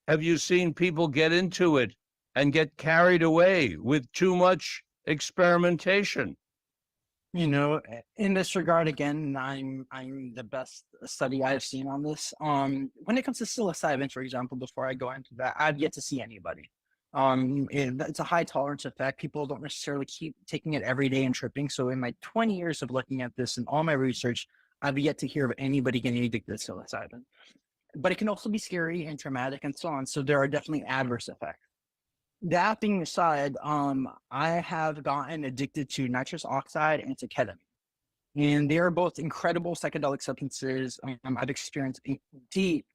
A: have you seen people get into it and get carried away with too much experimentation?
B: In this regard, again, I'm the best study I've seen on this. When it comes to psilocybin, for example, before I go into that, I've yet to see anybody. It's a high tolerance effect. People don't necessarily keep taking it every day and tripping. So in my 20 years of looking at this and all my research, I've yet to hear of anybody getting addicted to psilocybin. But it can also be scary and traumatic and so on. So there are definitely adverse effects. That being said, I have gotten addicted to nitrous oxide and to ketamine. And they are both incredible psychedelic substances. I've experienced a deep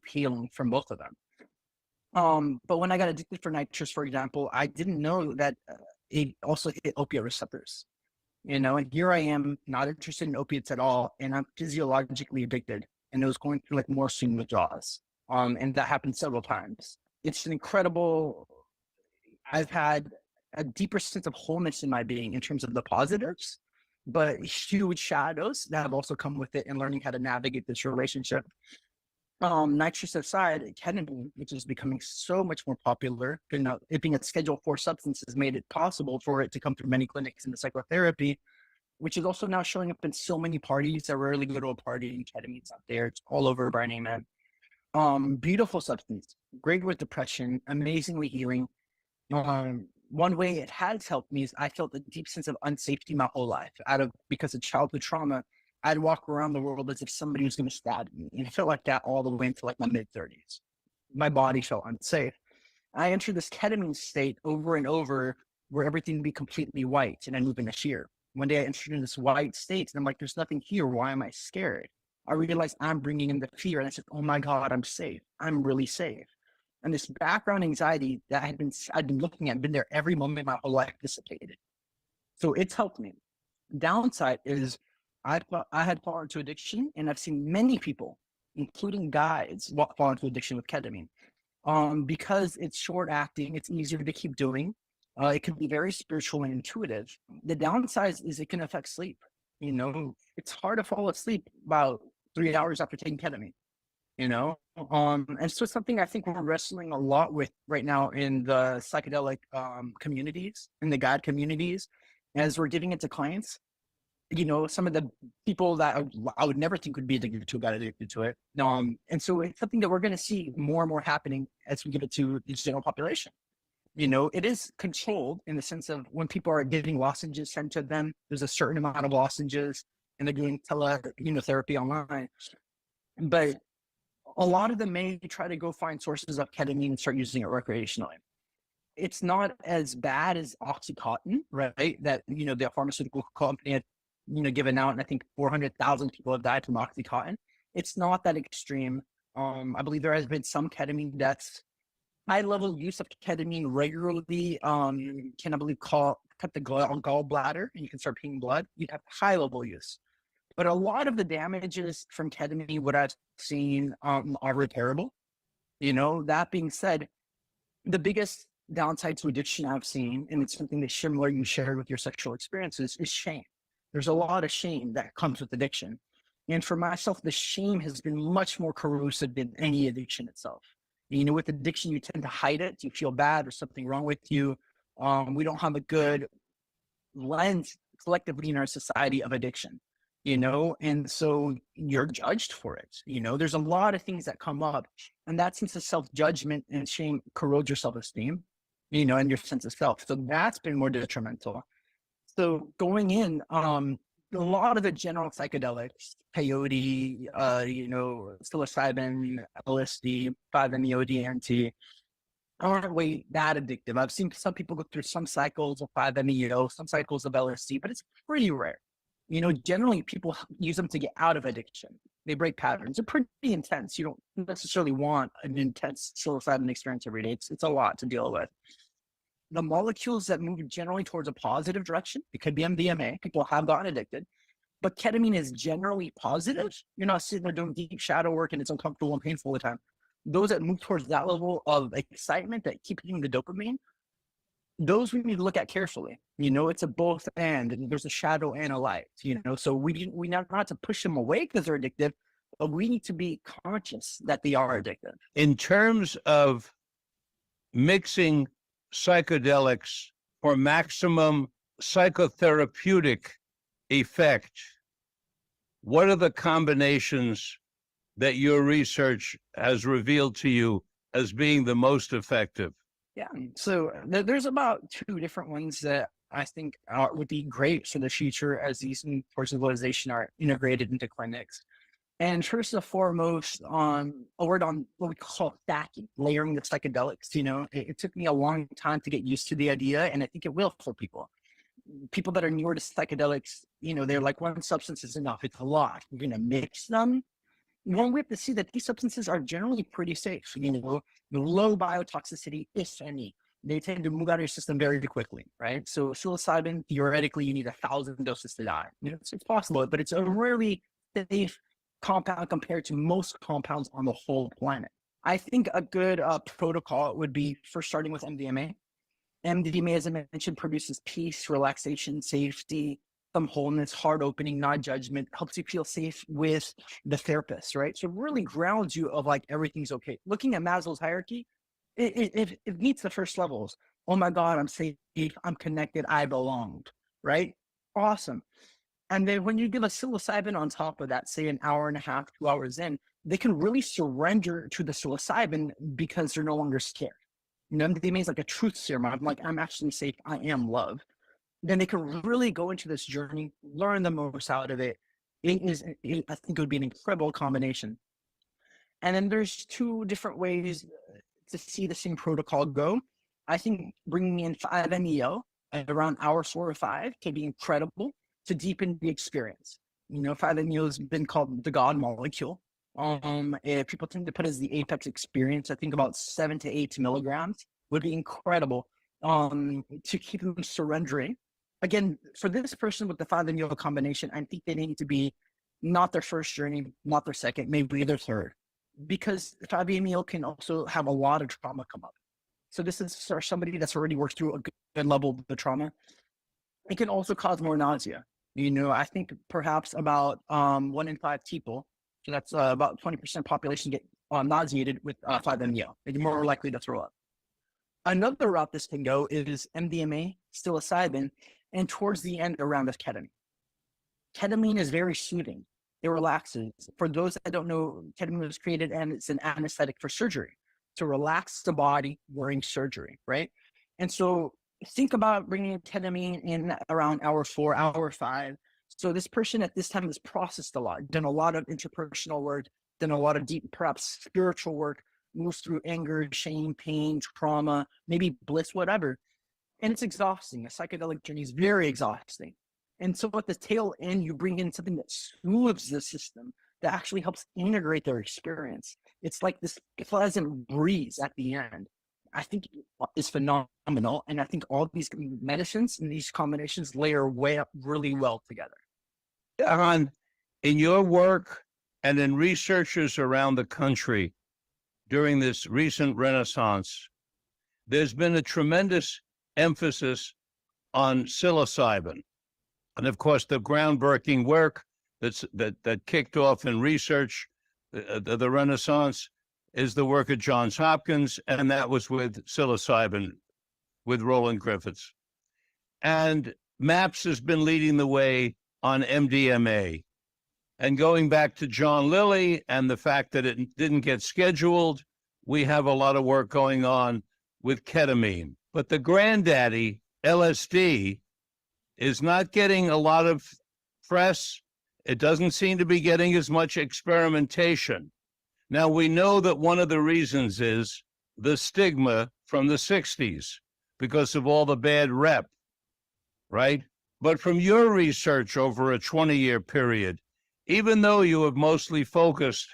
B: healing from both of them. But when I got addicted for nitrous, for example, I didn't know that it also hit opiate receptors. And here I am, not interested in opiates at all, and I'm physiologically addicted. And it was going through like morphine withdrawals. And that happened several times. It's an incredible, I've had a deeper sense of wholeness in my being in terms of the positives, but huge shadows that have also come with it, and learning how to navigate this relationship. nitrous oxide, ketamine, which is becoming so much more popular, and it being a Schedule 4 substance has made it possible for it to come through many clinics in the psychotherapy, which is also now showing up in so many parties. I rarely go to a party and ketamine's out there. It's all over Burning Man. Beautiful substance, great with depression, amazingly healing. One way it has helped me is I felt a deep sense of unsafety my whole life because of childhood trauma. I'd walk around the world as if somebody was going to stab me. And it felt like that all the way into like my mid-30s. My body felt unsafe. I entered this ketamine state over and over where everything would be completely white and I move into fear. One day I entered in this white state and I'm like, there's nothing here. Why am I scared? I realized I'm bringing in the fear. And I said, oh my God, I'm safe. I'm really safe. And this background anxiety that I'd been looking at, been there every moment my whole life, dissipated. So it's helped me. Downside is I had fallen into addiction, and I've seen many people, including guys, fall into addiction with ketamine. Because it's short acting, it's easier to keep doing. It can be very spiritual and intuitive. The downside is it can affect sleep. It's hard to fall asleep about 3 hours after taking ketamine. And so it's something I think we're wrestling a lot with right now in the psychedelic communities, in the guide communities, as we're giving it to clients. Some of the people that I would never think would be addicted to got addicted to it. And so it's something that we're going to see more and more happening as we give it to the general population. It is controlled in the sense of when people are getting lozenges sent to them, there's a certain amount of lozenges and they're doing therapy online. But a lot of them may try to go find sources of ketamine and start using it recreationally. It's not as bad as Oxycontin, right? That, the pharmaceutical company had, given out, and I think 400,000 people have died from Oxycontin. It's not that extreme. I believe there has been some ketamine deaths. High level use of ketamine regularly can, I believe, cut the gallbladder and you can start peeing blood. You'd have high level use. But a lot of the damages from ketamine, what I've seen, are repairable. That being said, the biggest downside to addiction I've seen, and it's something that similar you shared with your sexual experiences, is shame. There's a lot of shame that comes with addiction. And for myself, the shame has been much more corrosive than any addiction itself. With addiction, you tend to hide it. You feel bad. There's something wrong with you. We don't have a good lens collectively in our society of addiction. And so you're judged for it. There's a lot of things that come up, and that sense of self-judgment and shame corrodes your self-esteem, and your sense of self. So that's been more detrimental. So going in, a lot of the general psychedelics, peyote, psilocybin, LSD, 5-MeO-DMT, aren't really that addictive. I've seen some people go through some cycles of 5-MeO, some cycles of LSD, but it's pretty rare. Generally people use them to get out of addiction. They break patterns. They're pretty intense. You don't necessarily want an intense psilocybin experience every day. It's a lot to deal with. The molecules that move generally towards a positive direction, it could be MDMA. People have gotten addicted, but ketamine is generally positive. You're not sitting there doing deep shadow work and it's uncomfortable and painful all the time. Those that move towards that level of excitement that keep hitting the dopamine, those we need to look at carefully. It's a both and there's a shadow and a light, so we not to push them away because they're addictive, but we need to be conscious that they are addictive.
A: In terms of mixing psychedelics for maximum psychotherapeutic effect, what are the combinations that your research has revealed to you as being the most effective?
B: Yeah, so there's about 2 different ones that I think would be great for the future as these new forms of civilization are integrated into clinics. And first and foremost, a word on what we call stacking, layering the psychedelics. It took me a long time to get used to the idea, and I think it will for people. People that are newer to psychedelics, they're like, one substance is enough. It's a lot. We're going to mix them. One, we have to see that these substances are generally pretty safe. Low biotoxicity, if any. They tend to move out of your system very quickly, right? So psilocybin, theoretically, you need 1,000 doses to die. It's possible, but it's a really safe compound compared to most compounds on the whole planet. I think a good protocol would be first starting with MDMA. MDMA, as I mentioned, produces peace, relaxation, safety, some wholeness, heart opening, non-judgment, helps you feel safe with the therapist, right? So it really grounds you of like, everything's okay. Looking at Maslow's hierarchy, it meets the first levels. Oh my God, I'm safe, I'm connected, I belonged, right? Awesome. And then when you give a psilocybin on top of that, say an hour and a half, 2 hours in, they can really surrender to the psilocybin because they're no longer scared. You know, they make like a truth serum. I'm like, I'm actually safe. I am love. Then they can really go into this journey, learn the most out of it. I think it would be an incredible combination. And then there's two different ways to see the same protocol go. I think bringing in 5-MeO at around hour 4 or 5 can be incredible to deepen the experience. You know, 5-MeO has been called the God molecule. People tend to put it as the apex experience. I think about 7 to 8 milligrams would be incredible to keep them surrendering. Again, for this person with the 5-MeO combination, I think they need to be not their first journey, not their second, maybe their third, because 5-MeO can also have a lot of trauma come up. So this is for somebody that's already worked through a good level of the trauma. It can also cause more nausea. You know, I think perhaps about 1 in 5 people, so that's about 20% population get nauseated with 5-MeO. They're more likely to throw up. Another route this can go is MDMA, psilocybin, and towards the end around is ketamine. Ketamine is very soothing. It relaxes. For those that don't know, ketamine was created and it's an anesthetic for surgery to relax the body during surgery, right? And so think about bringing ketamine in around hour 4, hour 5. So this person at this time has processed a lot, done a lot of interpersonal work, done a lot of deep, perhaps spiritual work, moves through anger, shame, pain, trauma, maybe bliss, whatever. And it's exhausting. A psychedelic journey is very exhausting. And so at the tail end, you bring in something that soothes the system, that actually helps integrate their experience. It's like this pleasant breeze at the end. I think is phenomenal. And I think all these medicines and these combinations layer way up really well together.
A: Jahan, in your work and in researchers around the country during this recent renaissance, there's been a tremendous emphasis on psilocybin. And of course, the groundbreaking work that kicked off in research, the Renaissance, is the work at Johns Hopkins, and that was with psilocybin, with Roland Griffiths. And MAPS has been leading the way on MDMA. And going back to John Lilly and the fact that it didn't get scheduled, we have a lot of work going on with ketamine. But the granddaddy, LSD, is not getting a lot of press. It doesn't seem to be getting as much experimentation. Now, we know that one of the reasons is the stigma from the 60s because of all the bad rep, right? But from your research over a 20-year period, even though you have mostly focused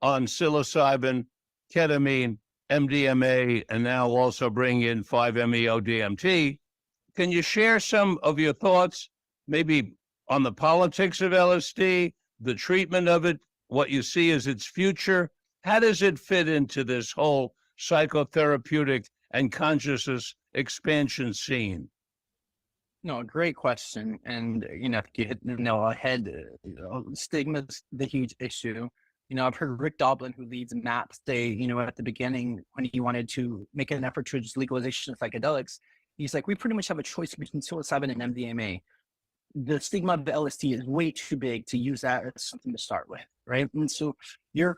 A: on psilocybin, ketamine, MDMA, and now also bring in 5-MeO DMT, can you share some of your thoughts, maybe on the politics of LSD, the treatment of it, what you see as its future? How does it fit into this whole psychotherapeutic and consciousness expansion scene?
B: No, great question. And, you know, you hit the nail on the head. Stigma is the huge issue. You know, I've heard Rick Doblin, who leads MAPS, say, you know, at the beginning, when he wanted to make an effort towards legalization of psychedelics, he's like, we pretty much have a choice between psilocybin and MDMA. The stigma of the LSD is way too big to use that as something to start with, right? And so you're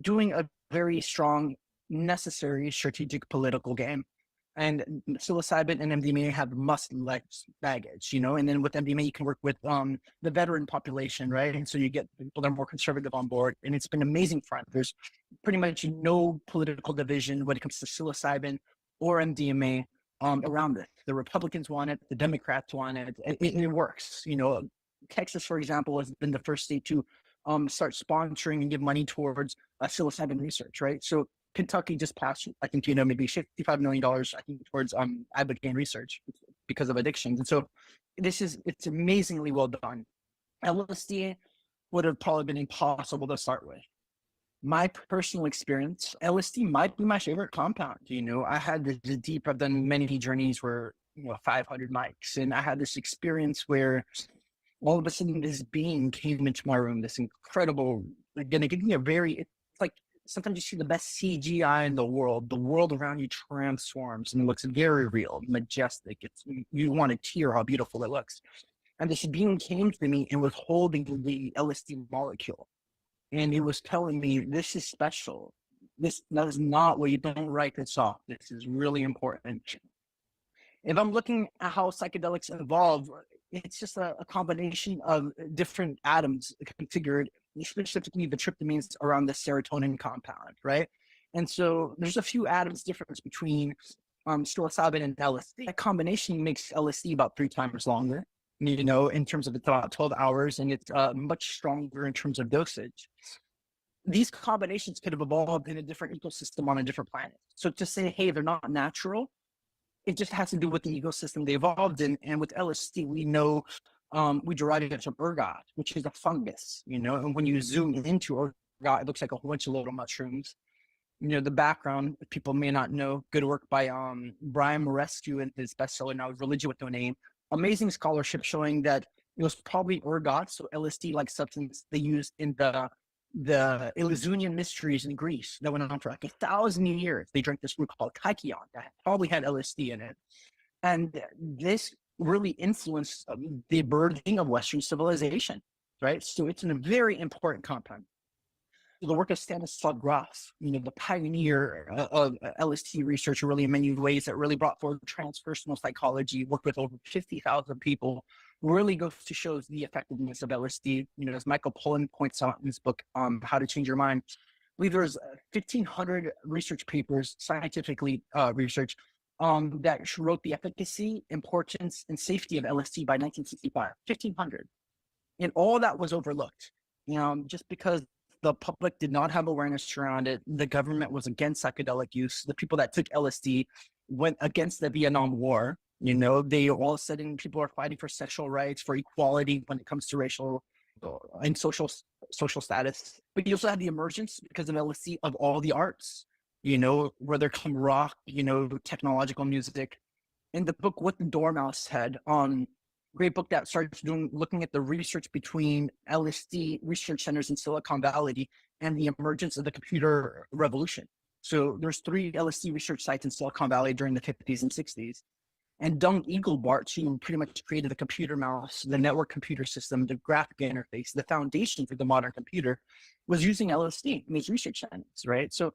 B: doing a very strong, necessary strategic political game. And psilocybin and MDMA have must-like baggage, you know, and then with MDMA, you can work with the veteran population, right? And so you get people that are more conservative on board, and it's been amazing front. There's pretty much no political division when it comes to psilocybin or MDMA around this. The Republicans want it, the Democrats want it, and it works. You know, Texas, for example, has been the first state to start sponsoring and give money towards psilocybin research, right? So Kentucky just passed, I think, you know, maybe $55 million, I think, towards advocating research because of addictions. And so it's amazingly well done. LSD would have probably been impossible to start with. My personal experience, LSD might be my favorite compound. You know, I had the deep, I've done many journeys where, you know, 500 mics, and I had this experience where all of a sudden this being came into my room, this incredible, again, it gave me a very, it's like sometimes you see the best CGI in the world around you transforms and it looks very real, majestic. You want to tear how beautiful it looks. And this being came to me and was holding the LSD molecule. And he was telling me, this is special. That is not what you don't write this off. This is really important. If I'm looking at how psychedelics evolve, it's just a combination of different atoms configured, specifically the tryptamines around the serotonin compound, right? And so there's a few atoms difference between psilocybin and LSD. That combination makes LSD about 3 times longer, in terms of it's about 12 hours, and it's much stronger in terms of dosage. These combinations could have evolved in a different ecosystem on a different planet. So to say, hey, they're not natural, it just has to do with the ecosystem they evolved in. And with LSD, we know we derive it from ergot, which is a fungus, and when you zoom into ergot, it looks like a whole bunch of little mushrooms. The background, people may not know, good work by Brian Morescu in his bestseller now, Religion with No Name. Amazing scholarship showing that it was probably ergot, so LSD-like substance they used in the Eleusinian mysteries in Greece that went on for like 1,000 years. They drank this fruit called kykeon that probably had LSD in it. And this really influenced the birthing of Western civilization, right? So it's a very important compound. The work of Stanislaw Grof, the pioneer of LSD research really in many ways that really brought forward transpersonal psychology, worked with over 50,000 people, really goes to show the effectiveness of LSD. As Michael Pollan points out in his book, How to Change Your Mind, I believe there's 1,500 research papers, scientifically research, that wrote the efficacy, importance, and safety of LSD by 1965, 1,500. And all that was overlooked, just because the public did not have awareness around it. The government was against psychedelic use. The people that took LSD went against the Vietnam War. They all of a sudden people are fighting for sexual rights, for equality when it comes to racial and social status. But you also had the emergence because of LSD of all the arts, whether come rock, technological music. In the book What the Dormouse Had, great book that starts looking at the research between LSD research centers in Silicon Valley and the emergence of the computer revolution. So there's 3 LSD research sites in Silicon Valley during the 50s and 60s. And Doug Eaglebart, who pretty much created the computer mouse, the network computer system, the graphic interface, the foundation for the modern computer, was using LSD in these research centers, right? So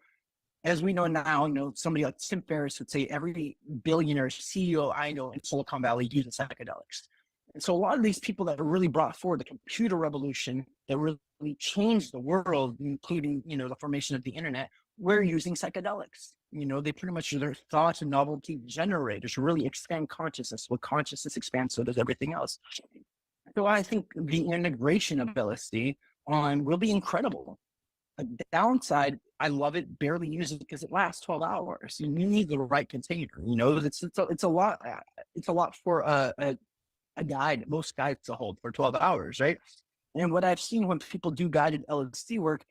B: as we know now, somebody like Tim Ferriss would say every billionaire CEO I know in Silicon Valley uses psychedelics. And so a lot of these people that really brought forward the computer revolution that really changed the world, including, the formation of the internet, were using psychedelics. They pretty much, their thought and novelty generators really expand consciousness. When consciousness expands, so does everything else. So I think the integration of LSD will be incredible. A downside, I love it, barely use it because it lasts 12 hours. You need the right container. It's a lot for a guide, most guides to hold for 12 hours, right? And what I've seen when people do guided LSD work,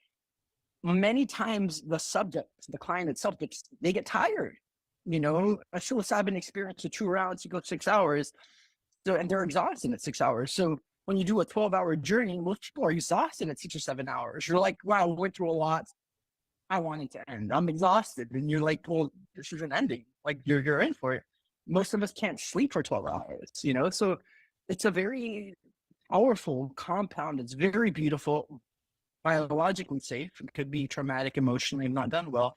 B: many times the client itself, they get tired. A psilocybin experience of 2 rounds, you go 6 hours, and they're exhausted at 6 hours. So when you do a 12-hour journey, most people are exhausted at 6 or 7 hours. You're like, wow, we went through a lot. I want it to end. I'm exhausted. And you're like, well, this is an ending. Like you're in for it. Most of us can't sleep for 12 hours, so it's a very powerful compound. It's very beautiful, biologically safe. It could be traumatic emotionally not done well,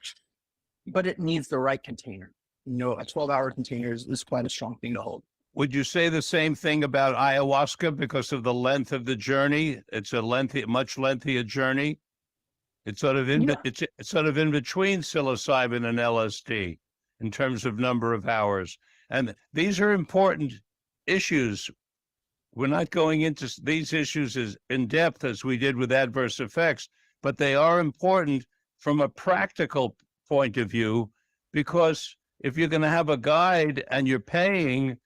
B: but it needs the right container. A 12-hour container is quite a strong thing to hold.
A: Would you say the same thing about ayahuasca because of the length of the journey? It's a much lengthier journey. It's sort of it's sort of in between psilocybin and LSD in terms of number of hours. And these are important issues. We're not going into these issues as in depth as we did with adverse effects, but they are important from a practical point of view, because if you're going to have a guide and you're paying,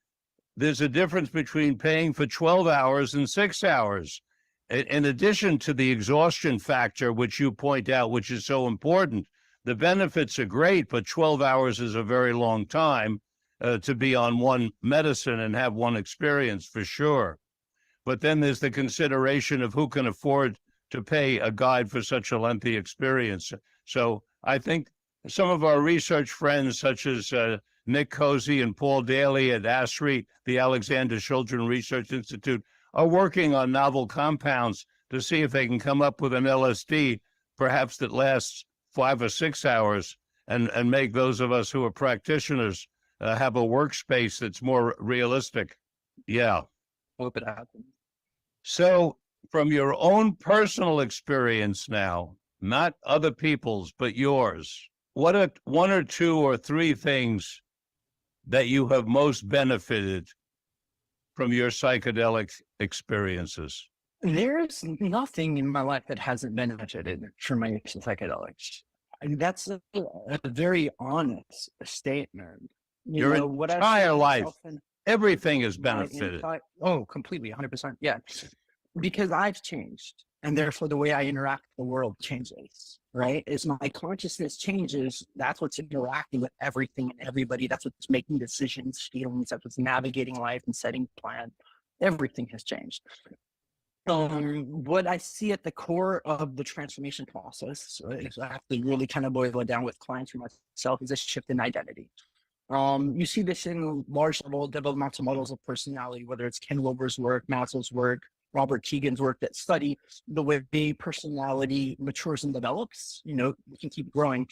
A: there's a difference between paying for 12 hours and 6 hours. In addition to the exhaustion factor, which you point out, which is so important, the benefits are great, but 12 hours is a very long time to be on one medicine and have one experience for sure. But then there's the consideration of who can afford to pay a guide for such a lengthy experience. So I think some of our research friends, such as Nick Cozy and Paul Daly at ASRI, the Alexander Children Research Institute, are working on novel compounds to see if they can come up with an LSD, perhaps that lasts 5 or 6 hours, and make those of us who are practitioners have a workspace that's more realistic. Yeah.
B: Hope it happens.
A: So from your own personal experience now, not other people's, but yours, what are 1 or 2 or 3 things that you have most benefited from your psychedelic experiences?
B: There's nothing in my life that hasn't benefited from my psychedelics. And that's a very honest statement.
A: Your entire life, everything has benefited.
B: Oh, completely, 100%. Yeah. Because I've changed, and therefore the way I interact with the world changes, right? As my consciousness changes, that's what's interacting with everything and everybody. That's what's making decisions, feelings, that's what's navigating life and setting plans. Everything has changed. What I see at the core of the transformation process, I have to really kind of boil it down with clients for myself, is a shift in identity. You see this in large level developmental models of personality, whether it's Ken Wilber's work, Maslow's work, Robert Keegan's work, that study the way the personality matures and develops, we can keep growing,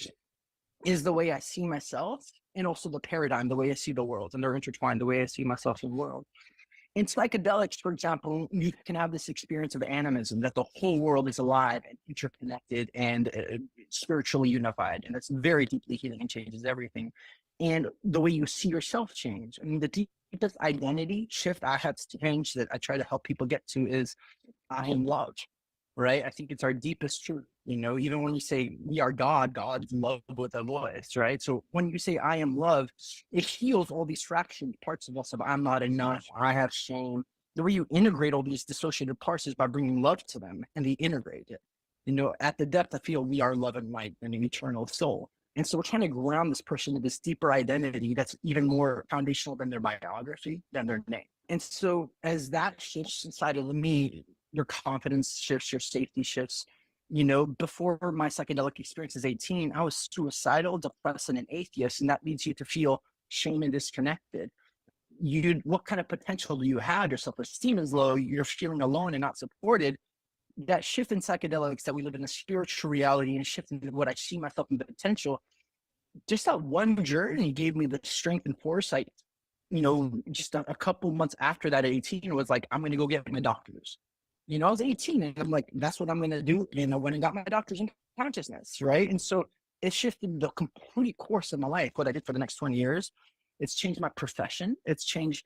B: is the way I see myself, and also the paradigm, the way I see the world, and they're intertwined, the way I see myself in the world. In psychedelics, for example, you can have this experience of animism, that the whole world is alive and interconnected and spiritually unified. And that's very deeply healing and changes everything. And the way you see yourself change. I mean, the deepest identity shift I have to change that I try to help people get to is I am love, right? I think it's our deepest truth. Even when you say we are God, God's love with a voice, right? So when you say I am love, it heals all these fractured parts of us of I'm not enough, I have shame. The way you integrate all these dissociated parts is by bringing love to them, and they integrate it. At the depth, I feel we are love and light and an eternal soul. And so we're trying to ground this person to this deeper identity that's even more foundational than their biography, than their name. And so as that shifts inside of me, your confidence shifts, your safety shifts. Before my psychedelic experience as 18, I was suicidal, depressed, and an atheist, and that leads you to feel shame and disconnected. What kind of potential do you have? Your self-esteem is low, you're feeling alone and not supported. That shift in psychedelics, that we live in a spiritual reality and a shift in what I see myself in the potential, just that one journey gave me the strength and foresight. Just a couple months after that at 18, was like, I'm going to go get my doctors. I was 18 and I'm like, that's what I'm going to do. And I went and got my doctor's in consciousness, right? And so it shifted the complete course of my life, what I did for the next 20 years. It's changed my profession. It's changed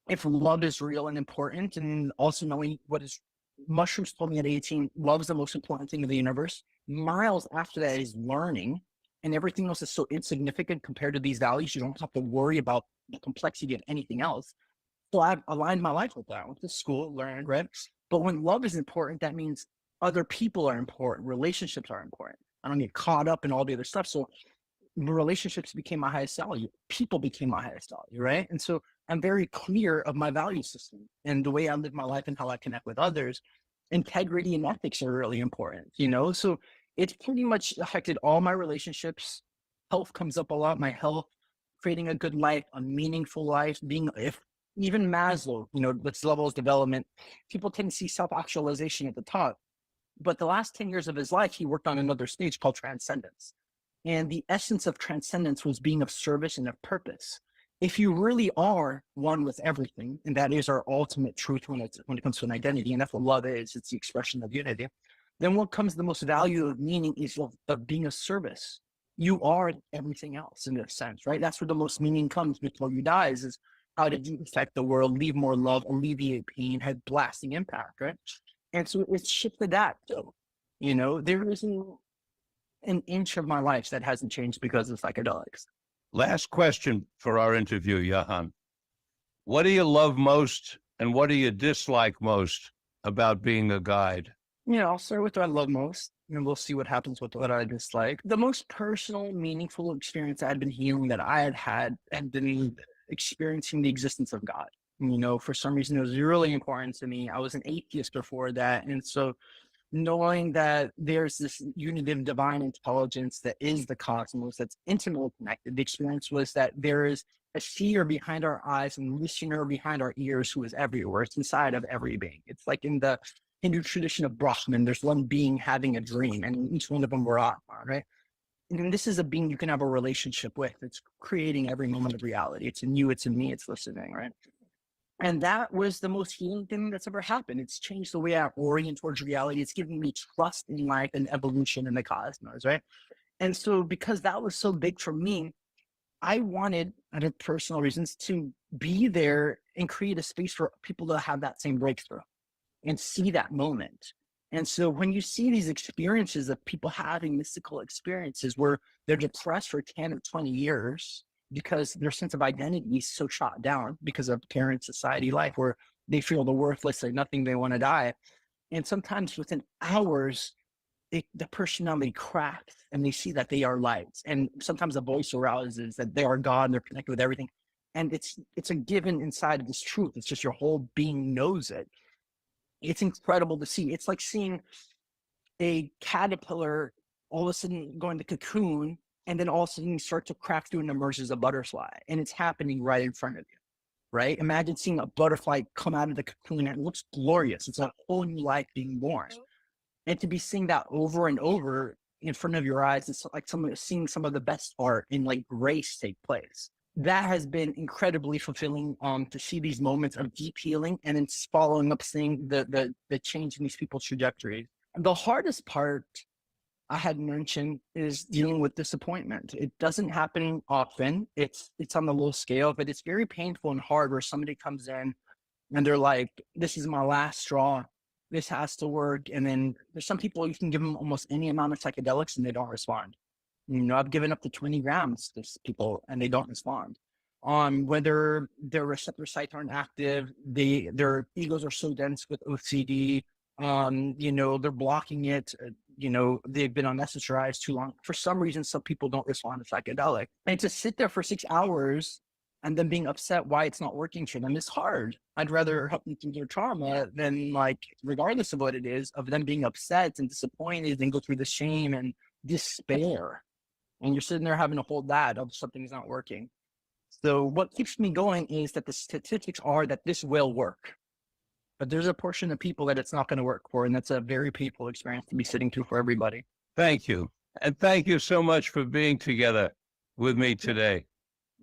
B: if love is real and important, and also knowing what is. Mushrooms told me at 18, love is the most important thing in the universe. Miles after that is learning, and everything else is so insignificant compared to these values. You don't have to worry about the complexity of anything else. So I've aligned my life with that. I went to school, learned, right? But when love is important, that means other people are important. Relationships are important. I don't get caught up in all the other stuff. So relationships became my highest value. People became my highest value, right? And so I'm very clear of my value system and the way I live my life and how I connect with others. Integrity and ethics are really important, So it's pretty much affected all my relationships. Health comes up a lot. My health, creating a good life, a meaningful life, even Maslow, this levels development, people tend to see self-actualization at the top. But the last 10 years of his life, he worked on another stage called transcendence. And the essence of transcendence was being of service and of purpose. If you really are one with everything, and that is our ultimate truth when it comes to an identity, and that's what love is, it's the expression of unity, then what comes the most value of meaning is of being of service. You are everything else in a sense, right? That's where the most meaning comes before you die, is how did you affect the world, leave more love, alleviate pain, have lasting impact, right? And so it's shifted that. So, there isn't an inch of my life that hasn't changed because of psychedelics.
A: Last question for our interview, Jahan. What do you love most and what do you dislike most about being a guide?
B: I'll start with what I love most, and we'll see what happens with what I dislike. The most personal, meaningful experience I had been healing that I had been experiencing the existence of God. For some reason, it was really important to me. I was an atheist before that. And so knowing that there's this unity of divine intelligence that is the cosmos, that's intimately connected. The experience was that there is a seer behind our eyes and listener behind our ears who is everywhere. It's inside of every being. It's like in the Hindu tradition of Brahman, there's one being having a dream, and each one of them were Atma, right? And this is a being you can have a relationship with. It's creating every moment of reality. It's in you, it's in me, it's listening, right? And that was the most healing thing that's ever happened. It's changed the way I orient towards reality. It's given me trust in life and evolution in the cosmos, right? And so because that was so big for me, I wanted, out of personal reasons, to be there and create a space for people to have that same breakthrough and see that moment. And so when you see these experiences of people having mystical experiences where they're depressed for 10 or 20 years, because their sense of identity is so shot down because of parent society life where they feel the worthless, like nothing, they want to die. And sometimes within hours, the personality cracks and they see that they are lights. And sometimes the voice arouses that they are God and they're connected with everything. And it's a given inside of this truth. It's just your whole being knows it. It's incredible to see. It's like seeing a caterpillar all of a sudden go into cocoon, and then all of a sudden you start to crack through and emerge as a butterfly, and it's happening right in front of you, right? Imagine seeing a butterfly come out of the cocoon and it looks glorious. It's a whole new life being born. And to be seeing that over and over in front of your eyes, it's like seeing some of the best art in like grace take place. That has been incredibly fulfilling to see these moments of deep healing and then following up seeing the change in these people's trajectories. The hardest part I had mentioned is dealing with disappointment. It doesn't happen often. It's on the low scale, but it's very painful and hard where somebody comes in and they're like, this is my last straw. This has to work. And then there's some people you can give them almost any amount of psychedelics and they don't respond. I've given up to 20 grams to people and they don't respond. Whether their receptor sites aren't active, their egos are so dense with OCD, they're blocking it. They've been on SSRIs too long. For some reason, some people don't respond to psychedelic. And to sit there for 6 hours and then being upset why it's not working for them is hard. I'd rather help them through their trauma than, like, regardless of what it is, of them being upset and disappointed and go through the shame and despair. And you're sitting there having to hold that of something's not working. So what keeps me going is that the statistics are that this will work. But there's a portion of people that it's not going to work for, and that's a very painful experience to be sitting through for everybody.
A: Thank you. And thank you so much for being together with me today.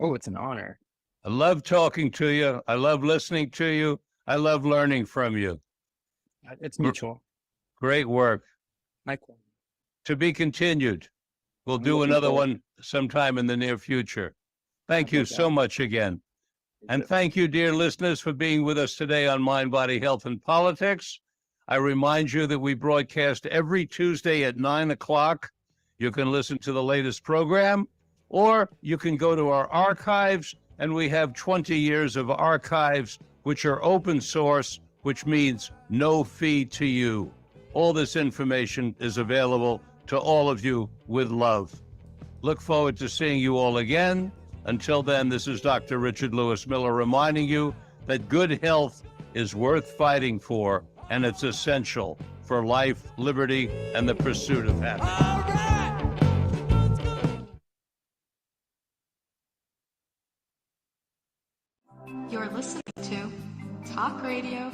B: Oh, it's an honor.
A: I love talking to you. I love listening to you. I love learning from you.
B: It's mutual.
A: Great work.
B: Michael.
A: To be continued. We'll do another one sometime in the near future. Thank you so much again. And thank you, dear listeners, for being with us today on Mind, Body, Health, and Politics. I remind you that we broadcast every Tuesday at 9 o'clock. You can listen to the latest program, or you can go to our archives, and we have 20 years of archives, which are open source, which means no fee to you. All this information is available to all of you with love. Look forward to seeing you all again. Until then, this is Dr. Richard Lewis Miller reminding you that good health is worth fighting for, and it's essential for life, liberty, and the pursuit of happiness.
G: You're listening to Talk Radio